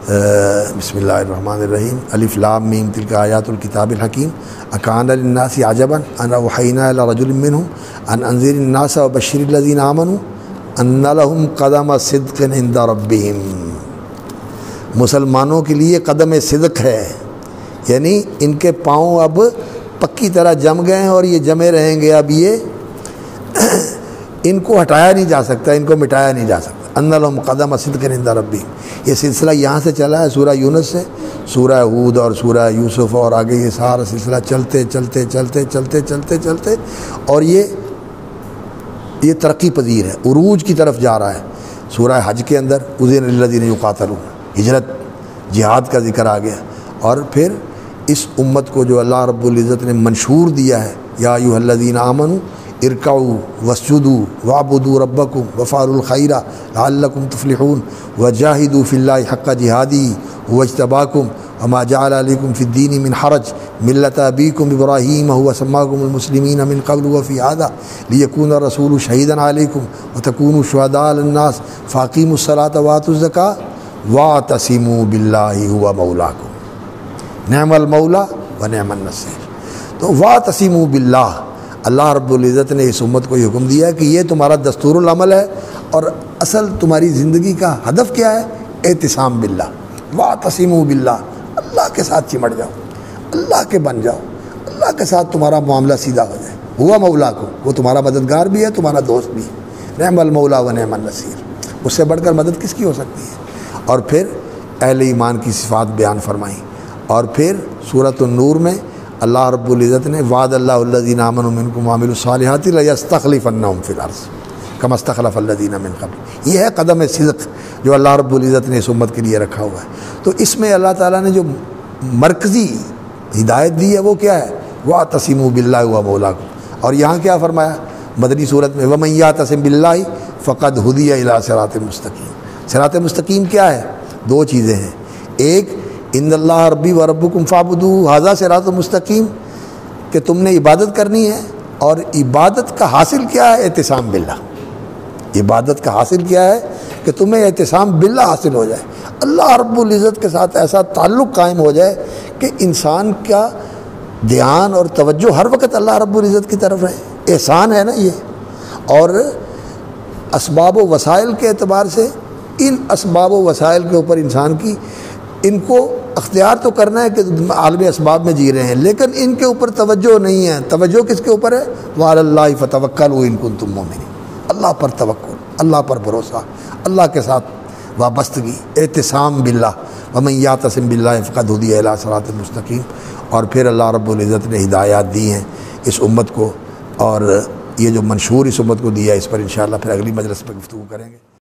بسم اللہ الرحمن الرحیم، الف لام میم تلک آیات الکتاب الحکیم، اکان للناس عجبا ان اوحینا الی رجل منهم ان انذر الناس وبشر الذین آمنوا ان لهم قدم صدق عند ربهم۔ مسلمانوں کے لیے قدم صدق ہے، یعنی ان کے پاؤں اب پکی طرح جم گئے ہیں اور یہ جمے رہیں گے، اب یہ ان کو ہٹایا نہیں جا سکتا، ان کو مٹایا نہیں جا سکتا۔ ان لهم قدم صدق عند ربهم، یہ سلسلہ یہاں سے چلا ہے سورہ یونس سے، سورہ ہود اور سورہ یوسف اور آگے یہ سارا سلسلہ چلتے چلتے چلتے چلتے چلتے چلتے اور یہ ترقی پذیر ہے، عروج کی طرف جا رہا ہے۔ سورہ حج کے اندر اذن للذین یقاتلون، ہجرت جہاد کا ذکر آ گیا، اور پھر اس امت کو جو اللہ رب العزت نے منشور دیا ہے، یا ایھا الذین آمنوا ارکعوا واسجدوا واعبدوا ربکم وافعلوا الخیر لعلکم تفلحون وجاہدوا فی اللہ حق جہادہ هو اجتباکم وما جعل علیکم فی الدین من حرج ملۃ ابیکم ابراہیم هو سماکم المسلمین من قبل وفی ھذا لیکون الرسول شہیدا علیکم وتکونوا شہداء علی الناس فاقیموا الصلاۃ وآتوا الزکاۃ واعتصموا باللہ هو مولاکم نعم المولا ونعم النصیر۔ تو واعتصموا باللہ، اللہ رب العزت نے اس امت کو یہ حکم دیا ہے کہ یہ تمہارا دستور العمل ہے، اور اصل تمہاری زندگی کا ہدف کیا ہے؟ اعتصام باللہ، واعتصموا باللہ، اللہ کے ساتھ چمٹ جاؤ، اللہ کے بن جاؤ، اللہ کے ساتھ تمہارا معاملہ سیدھا ہو جائے۔ ہوا مولاکم، وہ تمہارا مددگار بھی ہے، تمہارا دوست بھی ہے، نعم المولا و نعم النصیر، اس سے بڑھ کر مدد کس کی ہو سکتی ہے؟ اور پھر اہل ایمان کی صفات بیان فرمائیں، اور پھر سورۃ النور میں اللہ رب العزت نے وعد اللہ الذین آمنوا منکم وعملوا الصالحات لیستخلفنہم فی الارض کما استخلف الذین من قبل۔ یہ ہے قدم صدق جو اللہ رب العزت نے اس امت کے لیے رکھا ہوا ہے۔ تو اس میں اللہ تعالیٰ نے جو مرکزی ہدایت دی ہے وہ کیا ہے؟ واعتصموا باللہ هو مولاکم، اور یہاں کیا فرمایا مدنی صورت میں؟ ومن یعتصم باللہ فقد ہدی الی صراط مستقیم۔ صراط مستقیم کیا ہے؟ دو چیزیں ہیں، ایک ان اللہ ربی و ربکم فاعبدوہ ھذا صراط مستقیم، کہ تم نے عبادت کرنی ہے، اور عبادت کا حاصل کیا ہے؟ اعتصام باللہ۔ عبادت کا حاصل کیا ہے؟ کہ تمہیں اعتصام باللہ حاصل ہو جائے، اللہ رب العزت کے ساتھ ایسا تعلق قائم ہو جائے کہ انسان کا دھیان اور توجہ ہر وقت اللہ رب العزت کی طرف رہے۔ احسان ہے نا یہ، اور اسباب و وسائل کے اعتبار سے ان اسباب و وسائل کے اوپر انسان کی ان کو اختیار تو کرنا ہے کہ عالم اسباب میں جی رہے ہیں، لیکن ان کے اوپر توجہ نہیں ہے۔ توجہ کس کے اوپر ہے؟ وعلی اللہ فتوکلوا ان کنتم مؤمنین، اللہ پر توکل، اللہ پر بھروسہ، اللہ کے ساتھ وابستگی، اعتصام باللہ، ومن یعتصم باللہ فقد ہدی الی صراط مستقیم۔ اور پھر اللہ رب العزت نے ہدایات دی ہیں اس امت کو، اور یہ جو منشور اس امت کو دیا ہے، اس پر انشاءاللہ پھر اگلی مجلس پر گفتگو کریں گے۔